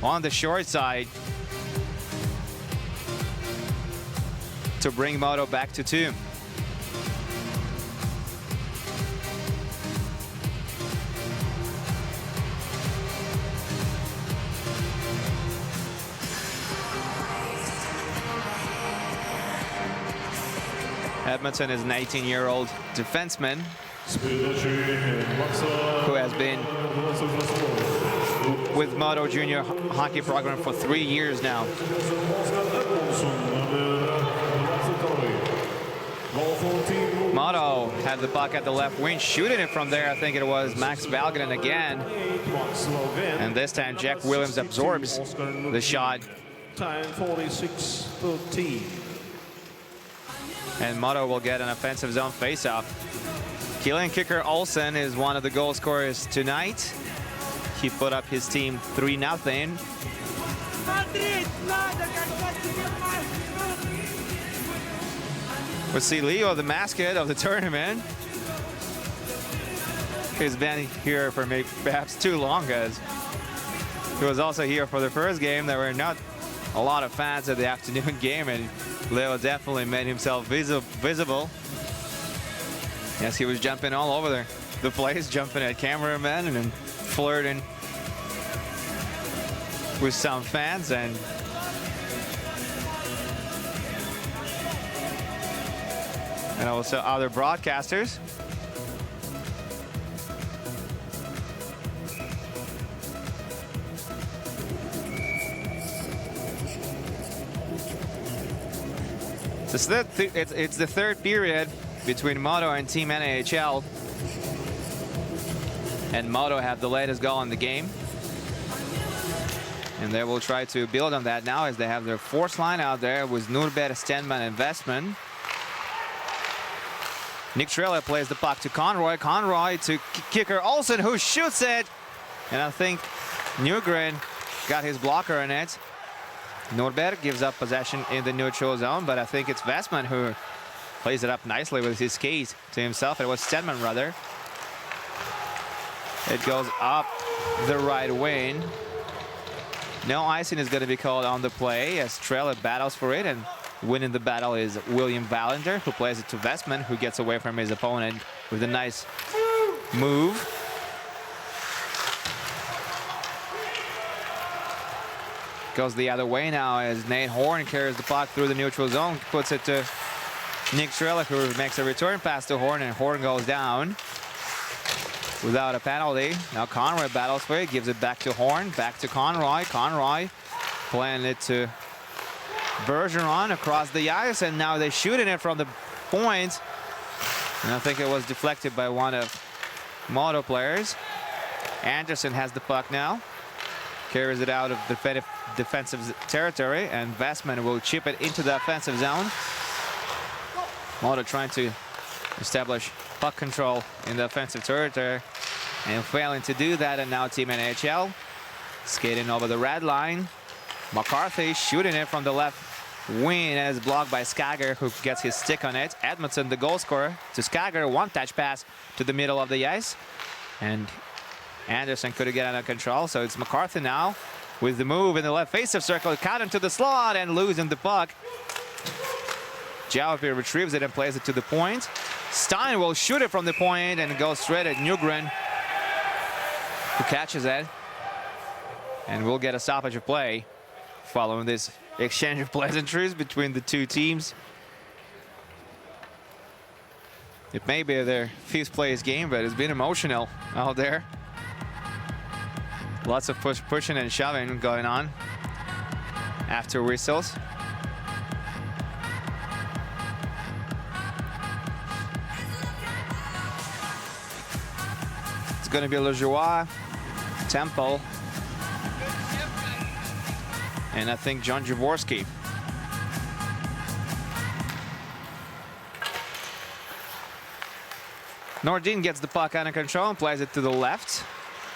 on the short side to bring MoDo back to 2. Edmondson is an 18-year-old defenseman who has been with MoDo Junior Hockey program for 3 years now. MoDo had the puck at the left wing, shooting it from there. I think it was Max Valgren again. And this time Jack Williams absorbs the shot. Time 46-13. And MoDo will get an offensive zone faceoff. Killian Kicker Olsen is one of the goal scorers tonight. He put up his team 3-0. We see Leo, the mascot of the tournament. He's been here for maybe perhaps too long, as he was also here for the first game. There were not a lot of fans at the afternoon game, and Leo definitely made himself visible. Yes, he was jumping all over the place, jumping at cameramen and flirting with some fans and also other broadcasters. It's the third period between MoDo and Team NHL. And MoDo have the latest goal in the game. And they will try to build on that now as they have their fourth line out there with Nurberg, Stenman, and Westman. Nick Trella plays the puck to Conroy. Conroy to Kicker Olsen, who shoots it. And I think Nygren got his blocker in it. Nurberg gives up possession in the neutral zone, but I think it's Westman who plays it up nicely with his skate to himself. It was Stenman, rather. It goes up the right wing. No icing is going to be called on the play as Trella battles for it, and winning the battle is William Valander, who plays it to Westman, who gets away from his opponent with a nice move. Goes the other way now as Nate Horn carries the puck through the neutral zone, puts it to Nick Trella, who makes a return pass to Horn, and Horn goes down without a penalty. Now Conroy battles for it, gives it back to Horn, back to Conroy. Conroy playing it to Bergeron across the ice, and now they're shooting it from the point. And I think it was deflected by one of MoDo players. Anderson has the puck now. Carries it out of defensive territory, and Vestman will chip it into the offensive zone. MoDo trying to establish puck control in the offensive territory and failing to do that, and now Team NHL skating over the red line. McCarthy shooting it from the left wing, and it's blocked by Skager, who gets his stick on it. Edmondson, the goal scorer, to Skager. One touch pass to the middle of the ice, and Anderson couldn't get under control, so it's McCarthy now with the move in the left face-off circle, cut into the slot and losing the puck. Jalopy retrieves it and plays it to the point. Stein will shoot it from the point and goes straight at Nygren, who catches it. And we'll get a stoppage of play following this exchange of pleasantries between the two teams. It may be their fifth place game, but it's been emotional out there. Lots of pushing and shoving going on after whistles. It's going to be Lejoie, Temple, and I think John Jaworski. Nordin gets the puck under control and plays it to the left.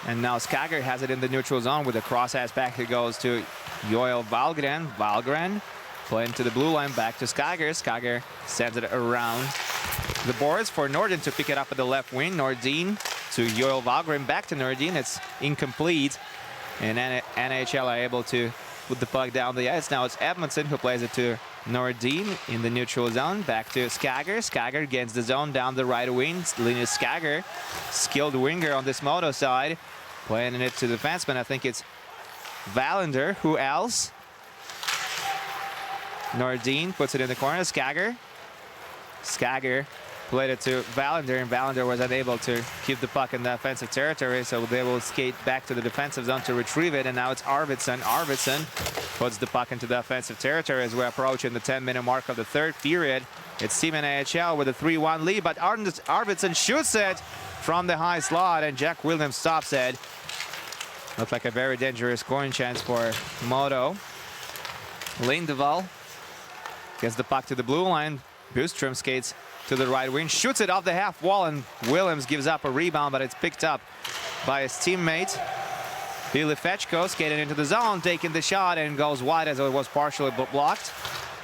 And now Skager has it in the neutral zone with a cross-ass back. It goes to Joel Valgren. Valgren playing to the blue line, back to Skager. Skager sends it around the boards for Nordin to pick it up at the left wing. Nordin to Joel Valgren, back to Nordin. It's incomplete. And NHL are able to put the puck down the ice. Now it's Edmondson who plays it to Nordin in the neutral zone. Back to Skager. Skager gets the zone down the right wing. Linus Skager, skilled winger on this MoDo side, playing it to the defenseman. I think it's Valander. Who else? Nordin puts it in the corner. Skager. Skager played it to Valander, and Valander was unable to keep the puck in the offensive territory, so they will skate back to the defensive zone to retrieve it, and now it's Arvidsson. Arvidsson puts the puck into the offensive territory as we're approaching the 10-minute mark of the third period. It's Team NHL with a 3-1 lead, but Arvidsson shoots it from the high slot, and Jack Williams stops it. Looks like a very dangerous scoring chance for MoDo. Lindeval gets the puck to the blue line. Bostrom skates to the right wing, shoots it off the half wall, and Williams gives up a rebound, but it's picked up by his teammate. Billy Fechko skating into the zone, taking the shot, and goes wide as it was partially blocked.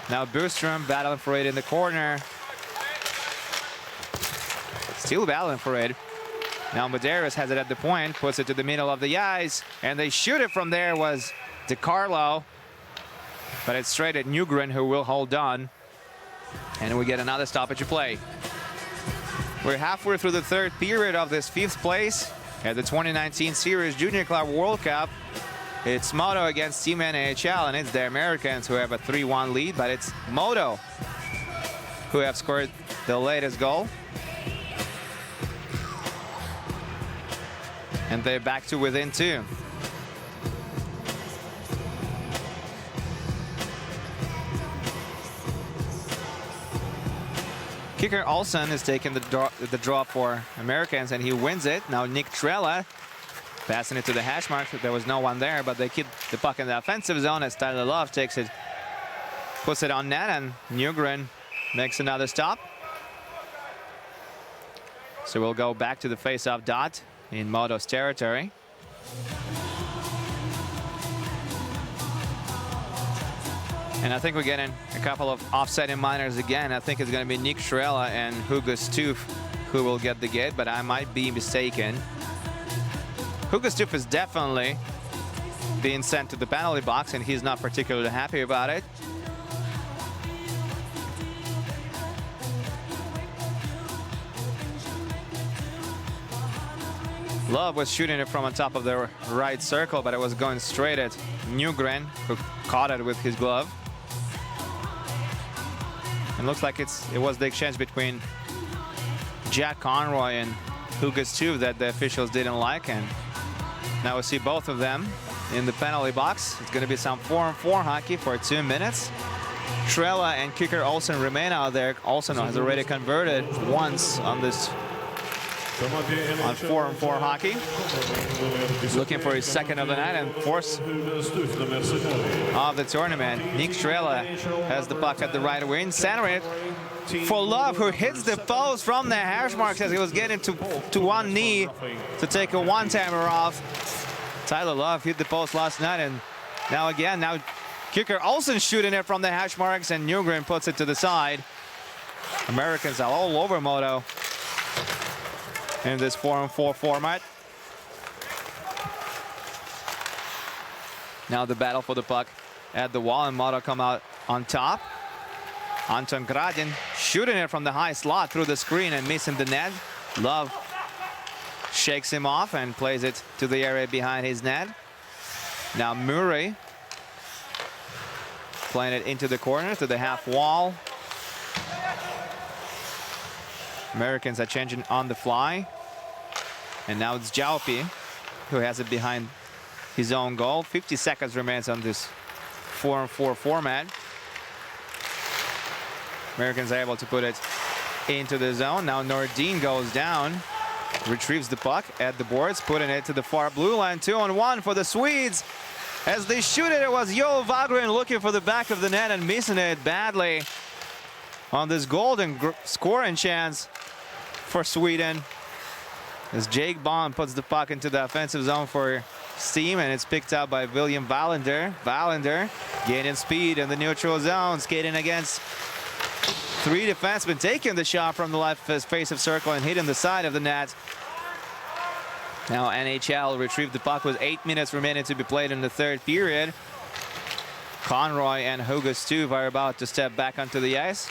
Now Bostrom battling for it in the corner. Still battling for it. Now Medeiros has it at the point, puts it to the middle of the ice, and they shoot it from there. Was DeCarlo, but it's straight at Nygren, who will hold on. And we get another stoppage of play. We're halfway through the third period of this fifth place at the 2019 Sirius Junior Club World Cup. It's MoDo against Team NHL, and it's the Americans who have a 3-1 lead, but it's MoDo who have scored the latest goal. And they're back to within 2. Kicker Olsen is taking the draw for Americans, and he wins it. Now Nick Trella passing it to the hash mark. There was no one there, but they keep the puck in the offensive zone as Tyler Love takes it, puts it on net, and Nygren makes another stop. So we'll go back to the face-off dot in MoDo's territory. And I think we're getting a couple of offsetting minors again. I think it's going to be Nick Trella and Hugo Stoof who will get the gate, but I might be mistaken. Hugo Stoof is definitely being sent to the penalty box, and he's not particularly happy about it. Love was shooting it from on top of the right circle, but it was going straight at Nygren, who caught it with his glove. And looks like it was the exchange between Jack Conroy and Hugo Stoof that the officials didn't like, and now we see both of them in the penalty box. It's going to be some 4-on-4 hockey for 2 minutes. Trella and kicker Olsen remain out there. Olsen has already converted once on this on 4-on-4 hockey. Looking for his second of the night and fourth of the tournament. Nick Trella has the puck at the right wing, centering it for Love, who hits the post from the hash marks as he was getting to one knee to take a one-timer off. Tyler Love hit the post last night, and now kicker Olsen shooting it from the hash marks, and Newgren puts it to the side. Americans are all over MoDo in this 4-on-4 format. Now the battle for the puck at the wall, and MoDo come out on top. Anton Gradin shooting it from the high slot through the screen and missing the net. Love shakes him off and plays it to the area behind his net. Now Murray playing it into the corner to the half wall. Americans are changing on the fly. And now it's Jaupi who has it behind his own goal. 50 seconds remains on this 4-on-4 format. Americans are able to put it into the zone. Now Nordin goes down, retrieves the puck at the boards, putting it to the far blue line. 2-on-1 for the Swedes. As they shoot it, it was Joel Wagren looking for the back of the net and missing it badly on this golden scoring chance for Sweden. As Jake Bond puts the puck into the offensive zone for Steam, and it's picked up by William Wallander. Wallander gaining speed in the neutral zone, skating against three defensemen, taking the shot from the left face of circle and hitting the side of the net. Now NHL retrieved the puck with 8 minutes remaining to be played in the third period. Conroy and Hugo Stuve are about to step back onto the ice.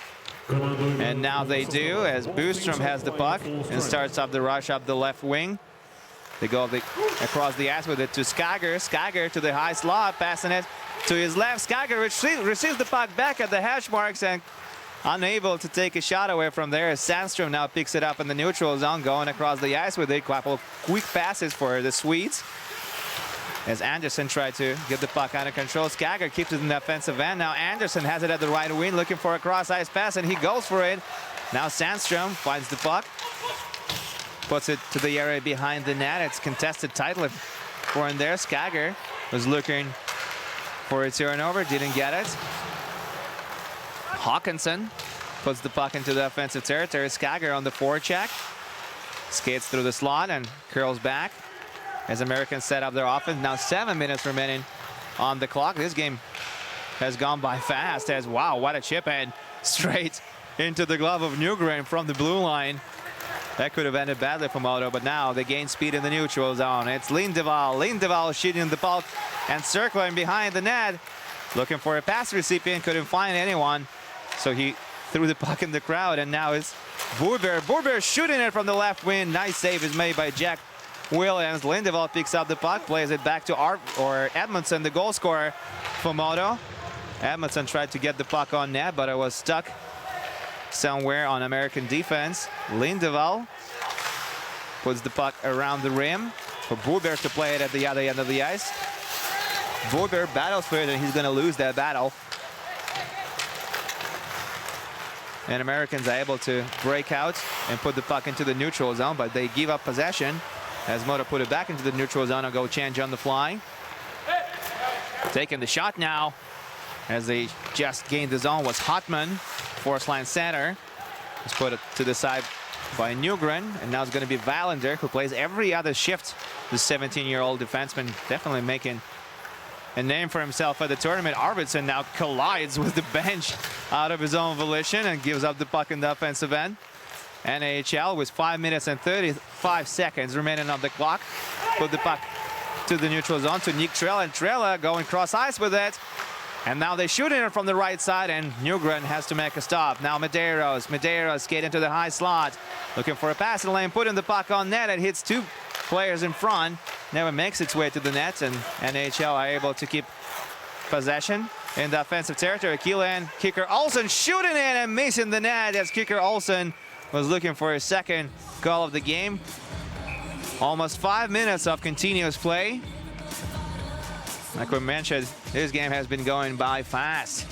And now they do, as Boostrom has the puck and starts up the rush up the left wing. They go across the ice with it to Skager. Skager to the high slot, passing it to his left. Skager receives the puck back at the hash marks and unable to take a shot away from there. Sandstrom now picks it up in the neutral zone, going across the ice with a couple of quick passes for the Swedes. As Anderson tried to get the puck under control, Skager keeps it in the offensive end. Now Anderson has it at the right wing, looking for a cross-ice pass, and he goes for it. Now Sandstrom finds the puck, puts it to the area behind the net. It's contested tightly for in there. Skager was looking for a turnover, didn't get it. Hawkinson puts the puck into the offensive territory. Skager on the forecheck, skates through the slot and curls back as Americans set up their offense. Now 7 minutes remaining on the clock. This game has gone by fast, as wow, what a chip in straight into the glove of Newgren from the blue line. That could have ended badly for MoDo, but now they gain speed in the neutral zone. It's Lindeval. Lindeval shooting the puck and circling behind the net, looking for a pass recipient, couldn't find anyone. So he threw the puck in the crowd, and now it's Burber. Burber shooting it from the left wing. Nice save is made by Jack Williams. Lindeval picks up the puck, plays it back to Edmondson, the goal scorer for MoDo. Edmondson tried to get the puck on net, but it was stuck somewhere on American defense. Lindeval puts the puck around the rim for Burber to play it at the other end of the ice. Burber battles for it, and he's going to lose that battle. And Americans are able to break out and put the puck into the neutral zone, but they give up possession as MoDo put it back into the neutral zone and go change on the fly. Taking the shot now as they just gained the zone was Hotman, force line center. Let's put it to the side by Newgren, and now it's going to be Wallander, who plays every other shift. The 17-year-old defenseman definitely making a name for himself at the tournament. Arvidsson now collides with the bench out of his own volition and gives up the puck in the offensive end. NHL with 5 minutes and 35 seconds remaining on the clock. Put the puck to the neutral zone to Nick Trella, and Trella going cross ice with it. And now they're shooting it from the right side, and Newgren has to make a stop. Now Medeiros skating to the high slot, looking for a passing lane, putting the puck on net. It hits two players in front, never makes its way to the net, and NHL are able to keep possession in the offensive territory. Keelan, kicker Olsen shooting in and missing the net as kicker Olsen was looking for his second goal of the game. Almost 5 minutes of continuous play. Like we mentioned, this game has been going by fast.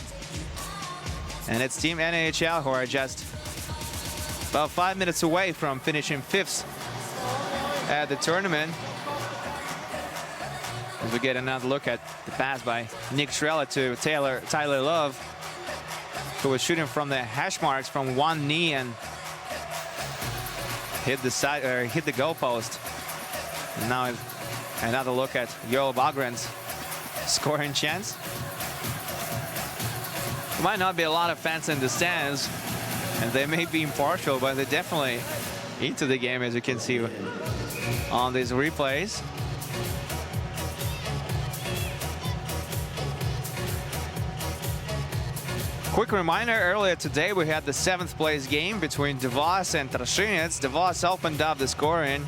And it's Team NAHL who are just about 5 minutes away from finishing 5th at the tournament. As we get another look at the pass by Nick Trella to Tyler Love, who was shooting from the hash marks from one knee and hit the side or hit the goalpost. And now another look at Joel Wahlgren's scoring chance. There might not be a lot of fans in the stands, and they may be impartial, but they're definitely into the game, as you can see on these replays. Quick reminder, earlier today we had the 7th place game between DeVos and Trashinets. DeVos opened up the scoring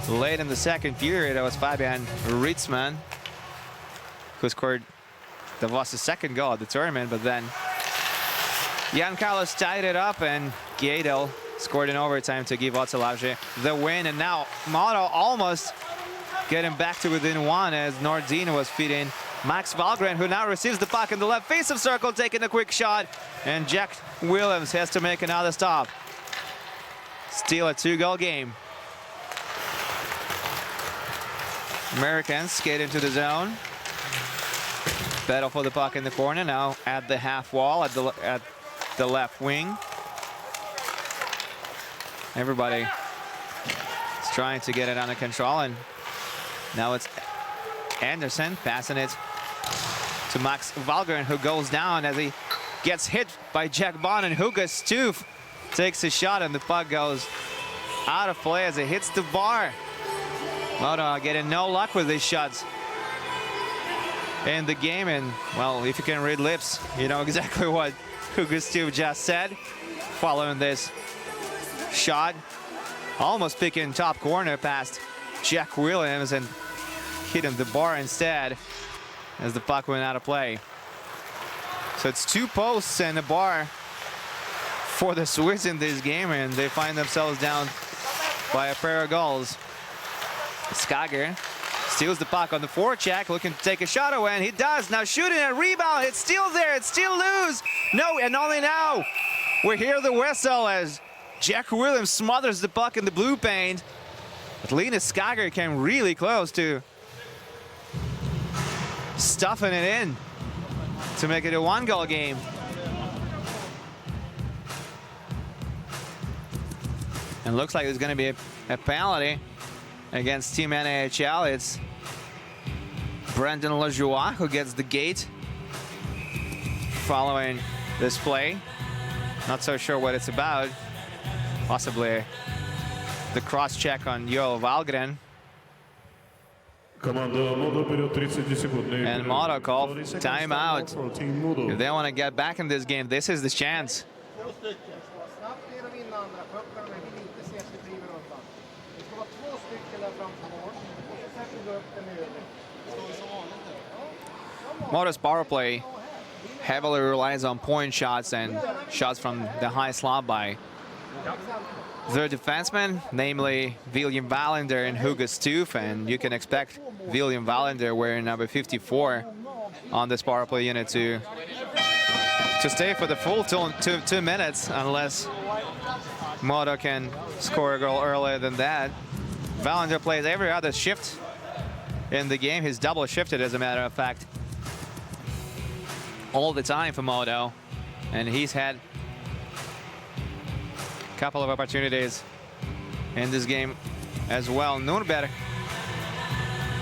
late in the 2nd period. It was Fabian Ritzman who scored DeVos' 2nd goal at the tournament, but then Jan Carlos tied it up and Giedel scored in overtime to give Otsalavje the win. And now MoDo almost getting back to within 1 as Nordin was feeding Max Wahlgren, who now receives the puck in the left face-off circle, taking a quick shot, and Jack Williams has to make another stop. Still a 2-goal game. Americans skate into the zone. Battle for the puck in the corner now at the half wall at the left wing. Everybody is trying to get it under control, and now it's Anderson passing it to Max Wahlgren, who goes down as he gets hit by Jack Bond, and Hugo Stoof takes a shot and the puck goes out of play as it hits the bar. MoDo getting no luck with these shots in the game, and well, if you can read lips, you know exactly what Hugo Stoof just said following this shot. Almost picking top corner past Jack Williams and hitting the bar instead as the puck went out of play. So it's 2 posts and a bar for the Swiss in this game, and they find themselves down by a pair of goals. Skager steals the puck on the forecheck, looking to take a shot away, and he does. Now shooting and rebound. It's still there. It's still loose. No, and only now we hear the whistle as Jack Williams smothers the puck in the blue paint. But Linus Skager came really close to stuffing it in to make it a 1-goal game. And looks like there's going to be a penalty against Team NAHL. It's Brendan Lajoie who gets the gate following this play. Not so sure what it's about. Possibly the cross-check on Joel Wahlgren. And MoDo called timeout. If they want to get back in this game, this is the chance. MoDo's power play heavily relies on point shots and shots from the high slot by their defensemen, namely William Wallander and Hugo Stoof, and you can expect William Wallander, wearing number 54 on this power play unit, to stay for the full 2 minutes unless MoDo can score a goal earlier than that. Wallander plays every other shift in the game. He's double shifted, as a matter of fact, all the time for MoDo, and he's had a couple of opportunities in this game as well. Nürnberg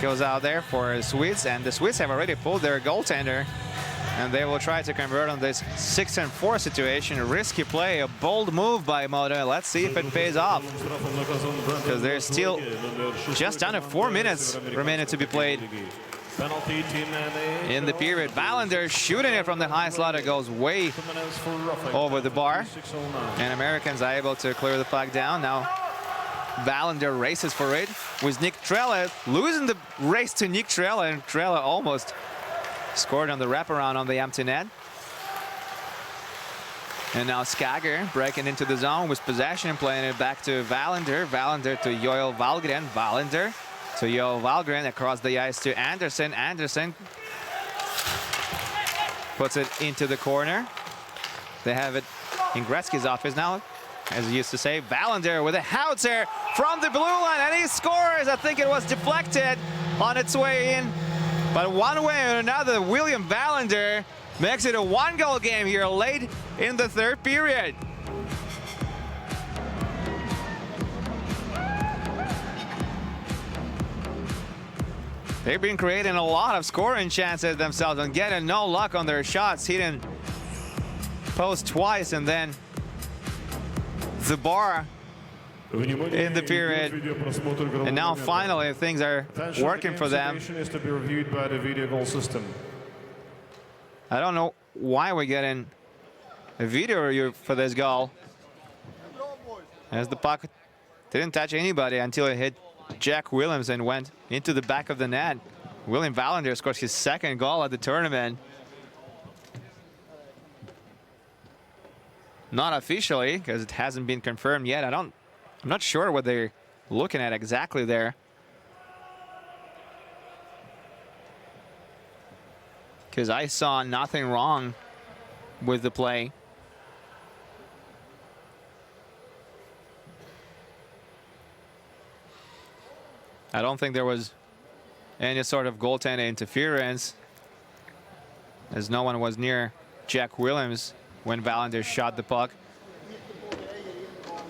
goes out there for the Swiss, and the Swiss have already pulled their goaltender, and they will try to convert on this 6-4 situation. A risky play, a bold move by MoDo. Let's see if it pays off, because there's still just under 4 minutes remaining to be played in the period. Wallander shooting it from the high slot. It goes way over the bar, and Americans are able to clear the puck down. Now Wallander races for it with Nick Trella, losing the race to Nick Trella, and Trella almost scored on the wraparound on the empty net. And now Skager breaking into the zone with possession and playing it back to Wallander. Wallander to Joel Wahlgren. Wallander to Joel Wahlgren, across the ice to Anderson. Anderson puts it into the corner. They have it in Gretzky's office now, as he used to say. Wallander with a howitzer from the blue line, and he scores. I think it was deflected on its way in. But one way or another, William Wallander makes it a one-goal game here late in the third period. They've been creating a lot of scoring chances themselves and getting no luck on their shots. Hitting post twice and then the bar in the period. And now finally things are working for them. Is to be reviewed by the video goal system. I don't know why we're getting a video review for this goal, as the puck didn't touch anybody until it hit Jack Williams and went into the back of the net. William Wallander scores his second goal at the tournament. Not officially, because it hasn't been confirmed yet. I'm not sure what they're looking at exactly there. Because I saw nothing wrong with the play. I don't think there was any sort of goaltender interference, as no one was near Jack Williams when Wallander shot the puck.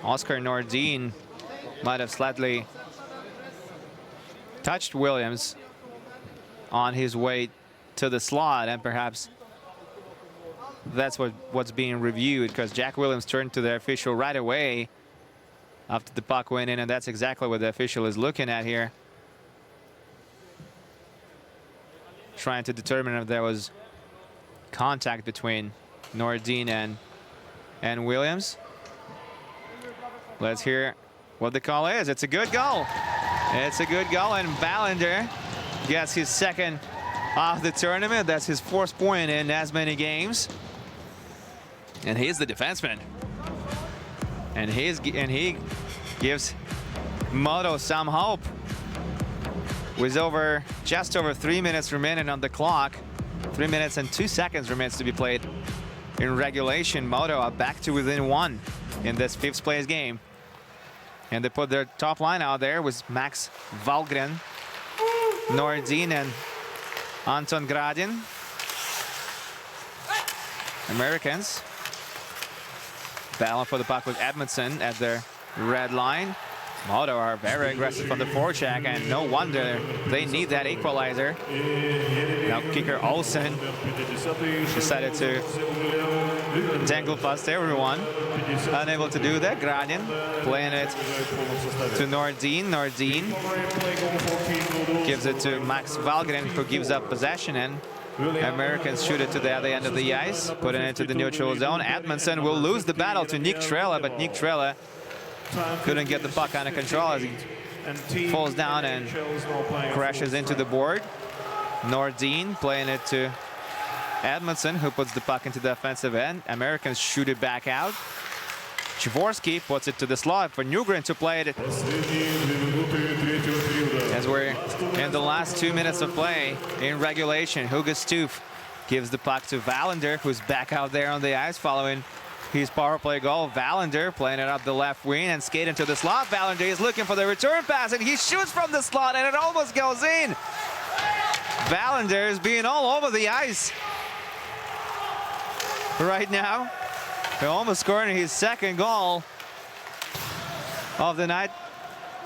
Oscar Nordin might have slightly touched Williams on his way to the slot, and perhaps that's what's being reviewed, because Jack Williams turned to the official right away after the puck went in, and that's exactly what the official is looking at here, trying to determine if there was contact between Nordin and Williams. Let's hear what the call is. It's a good goal. It's a good goal, and Wallander gets his second of the tournament. That's his fourth point in as many games. And he's the defenseman. And he gives MoDo some hope. With just over 3 minutes remaining on the clock, 3 minutes and 2 seconds remains to be played in regulation. MoDo are back to within one in this fifth place game. And they put their top line out there with Max Valgren, Nordin, and Anton Gradin. Americans battling for the puck with Edmondson at their red line. MoDo are very aggressive on the forecheck, and no wonder they need that equalizer. Now kicker Olsen decided to dangle past everyone. Unable to do that. Gradin playing it to Nordin. Nordin gives it to Max Valgren, who gives up possession, and Americans shoot it to the other end of the ice, putting it to the neutral zone. Edmondson will lose the battle to Nick Trella, but Nick Trella couldn't get the puck under control as he falls down and crashes into the board. Nordin playing it to Edmondson, who puts the puck into the offensive end. Americans shoot it back out. Chivorsky puts it to the slot for Nugren to play it. As we're in the last 2 minutes of play in regulation, Hugo Stoof gives the puck to Wallander, who's back out there on the ice following his power play goal. Wallander playing it up the left wing and skating to the slot. Wallander is looking for the return pass, and he shoots from the slot, and it almost goes in. Wallander is being all over the ice right now. They're almost scoring his second goal of the night.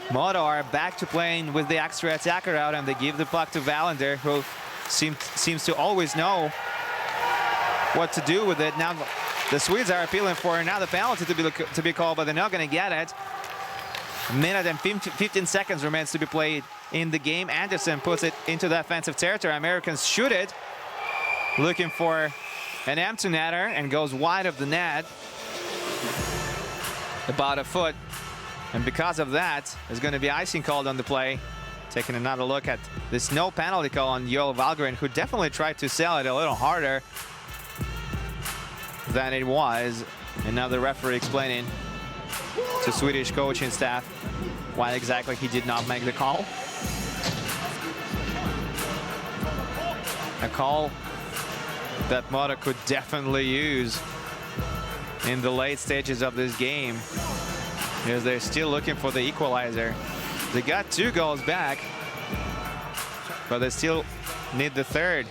MoDo are back to playing with the extra attacker out, and they give the puck to Wallander, who seems to always know what to do with it. Now the Swedes are appealing for another penalty to be called, but they're not going to get it. A minute and 15 seconds remains to be played in the game. Anderson puts it into the offensive territory. Americans shoot it, looking for an empty netter, and goes wide of the net, about a foot. And because of that, there's going to be icing called on the play. Taking another look at this no penalty call on Joel Valgren, who definitely tried to sell it a little harder than it was. And now the referee explaining to Swedish coaching staff why exactly he did not make the call. A call that MoDo could definitely use in the late stages of this game, because they're still looking for the equalizer. They got 2 goals back, but they still need the third.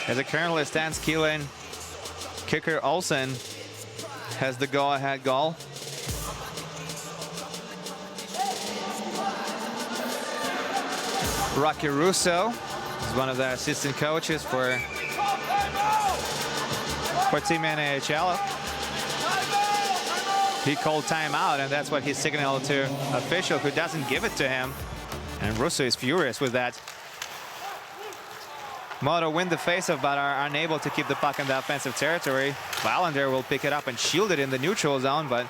As it currently stands, Keelan kicker Olsen has the go-ahead goal. Rocky Russo is one of the assistant coaches for Team NAHL. He called timeout, and that's what he signaled to official, who doesn't give it to him. And Russo is furious with that. MoDo win the faceoff, but are unable to keep the puck in the offensive territory. Wallander will pick it up and shield it in the neutral zone, but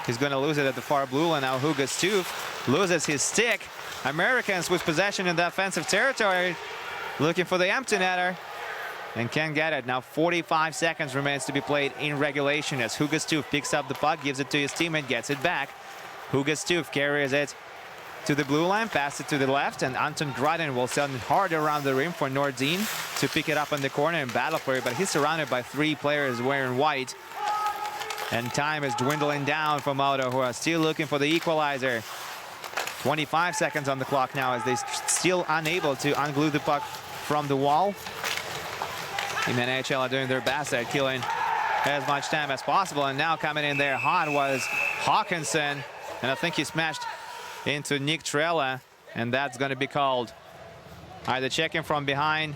he's going to lose it at the far blue line. Now Hugo Stoof loses his stick. Americans with possession in the offensive territory, looking for the empty netter, and can't get it. Now 45 seconds remains to be played in regulation as Hugo Stoof picks up the puck, gives it to his teammate, gets it back. Hugo Stoof carries it to the blue line, pass it to the left, and Anton Gradin will send it hard around the rim for Nordin to pick it up in the corner and battle for it, but he's surrounded by 3 players wearing white. And time is dwindling down for MoDo, who are still looking for the equalizer. 25 seconds on the clock now as they still unable to unglue the puck from the wall. Team NHL are doing their best at killing as much time as possible, and now coming in there hot was Hawkinson, and I think he smashed into Nick Trella, and that's going to be called either checking from behind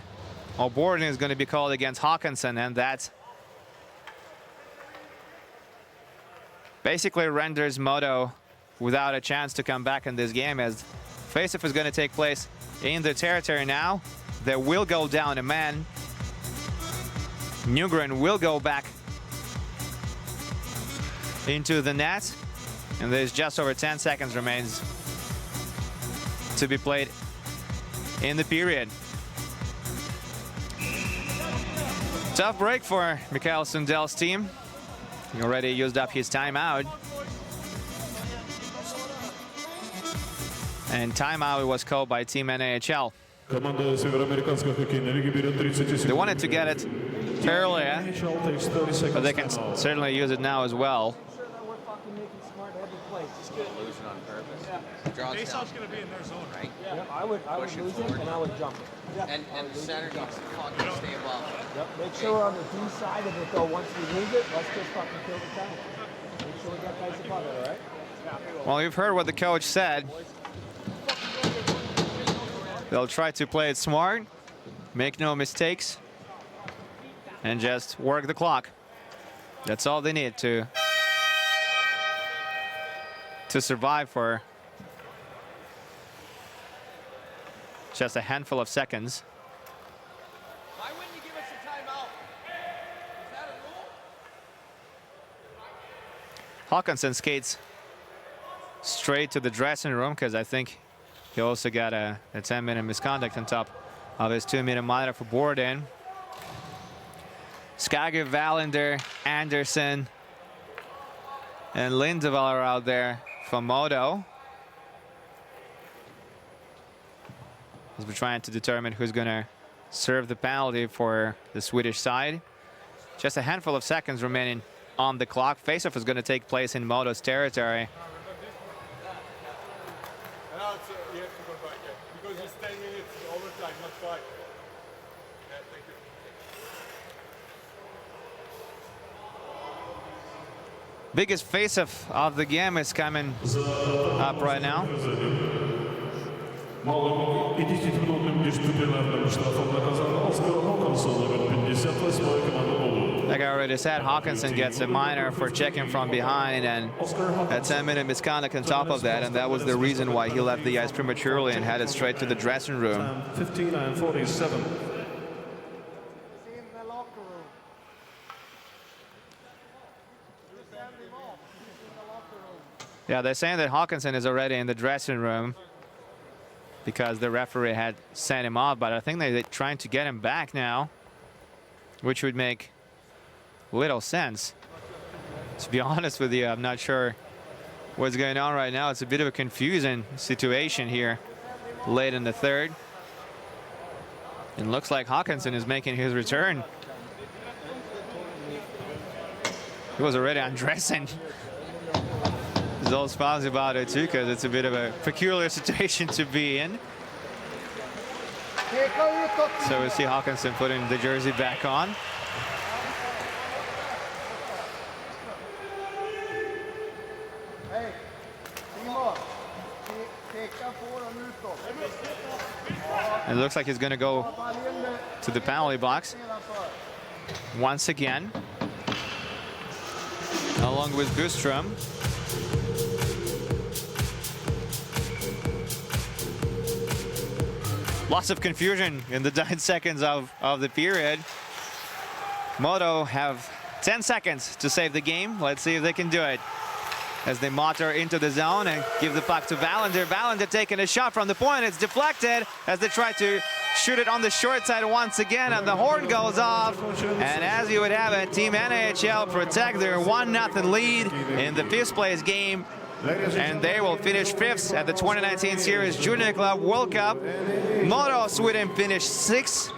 or boarding is going to be called against Hawkinson, and that basically renders MoDo without a chance to come back in this game, as faceoff is going to take place in the territory now. There will go down a man. Nygren will go back into the net, and there's just over 10 seconds remains to be played in the period. Tough break for Mikhail Sundel's team. He already used up his timeout. And timeout was called by Team NAHL. They wanted to get it earlier, but they can certainly use it now as well. Faceoff's going to be in their zone, right? Yeah, I would lose it and I would jump it. Yeah. And the center needs to fucking stay above. Yep. Make sure we're on the D side of it though. Once we lose it, let's just fucking kill the town. Make sure we get guys above it, all right? Well, you've heard what the coach said. They'll try to play it smart, make no mistakes, and just work the clock. That's all they need to survive for just a handful of seconds. Why wouldn't you give us a timeout? Is that a rule? Hawkinson skates straight to the dressing room because I think he also got a 10-minute misconduct on top of his 2-minute monitor for Borden. Skage, Wallander, Anderson, and Lindeval are out there for MoDo. As we're trying to determine who's going to serve the penalty for the Swedish side. Just a handful of seconds remaining on the clock. Faceoff is going to take place in MoDo's territory. Because it's 10 minutes overtime, not 5. Yeah, thank you. Biggest faceoff of the game is coming up right now. Like I already said, Hawkinson gets a minor for checking from behind and a 10-minute misconduct on top of that, and that was the reason why he left the ice prematurely and headed straight to the dressing room. 59-47. Yeah, they're saying that Hawkinson is already in the dressing room because the referee had sent him off, but I think they're trying to get him back now, which would make little sense. To be honest with you, I'm not sure what's going on right now. It's a bit of a confusing situation here late in the third. It looks like Hawkinson is making his return. He was already undressing. He's all spazzy about it too, because it's a bit of a peculiar situation to be in. So we see Hawkinson putting the jersey back on. It looks like he's going to go to the penalty box once again, along with Bustrom. Lots of confusion in the 9 seconds of the period. MoDo have 10 seconds to save the game. Let's see if they can do it. As they motor into the zone and give the puck to Vallander. Vallander taking a shot from the point. It's deflected as they try to shoot it on the short side once again, and the horn goes off. And as you would have it, Team NAHL protect their 1-0 lead in the 5th place game. And they will finish 5th at the 2019 Sirius Junior Club World Cup. MoDo Sweden finished 6th.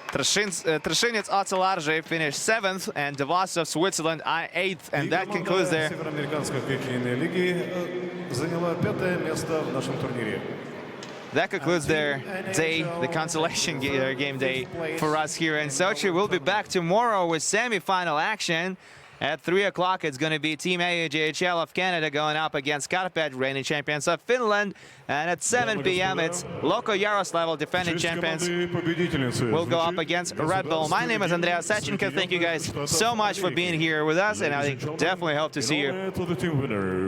Tršinec Ocelarje finished 7th, and Davos of Switzerland 8th, and that concludes their day, the consolation game day for us here in Sochi. We'll be back tomorrow with semi-final action. At 3 o'clock, it's going to be Team AJHL of Canada going up against Karpat, reigning champions of Finland. And at 7 p.m., it's Loko Yaroslavl, defending champions, will go up against Red Bull. My name is Andreas Sachenko. Thank you guys so much for being here with us, and I definitely hope to see you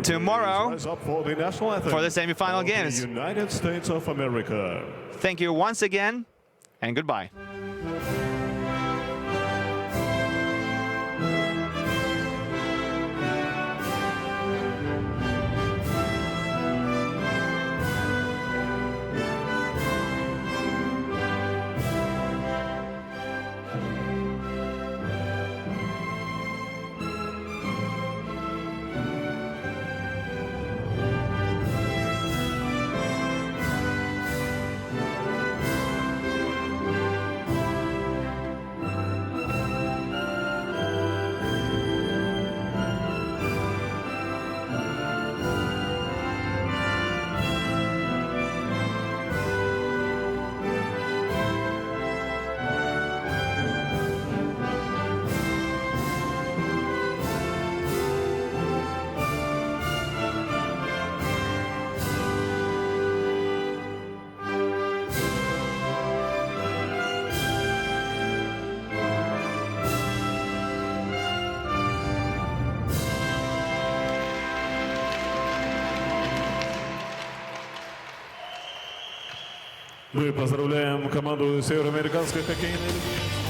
tomorrow for the semi-final games. United States of America. Thank you once again, and goodbye. Мы поздравляем команду Североамериканской хоккейной лиги.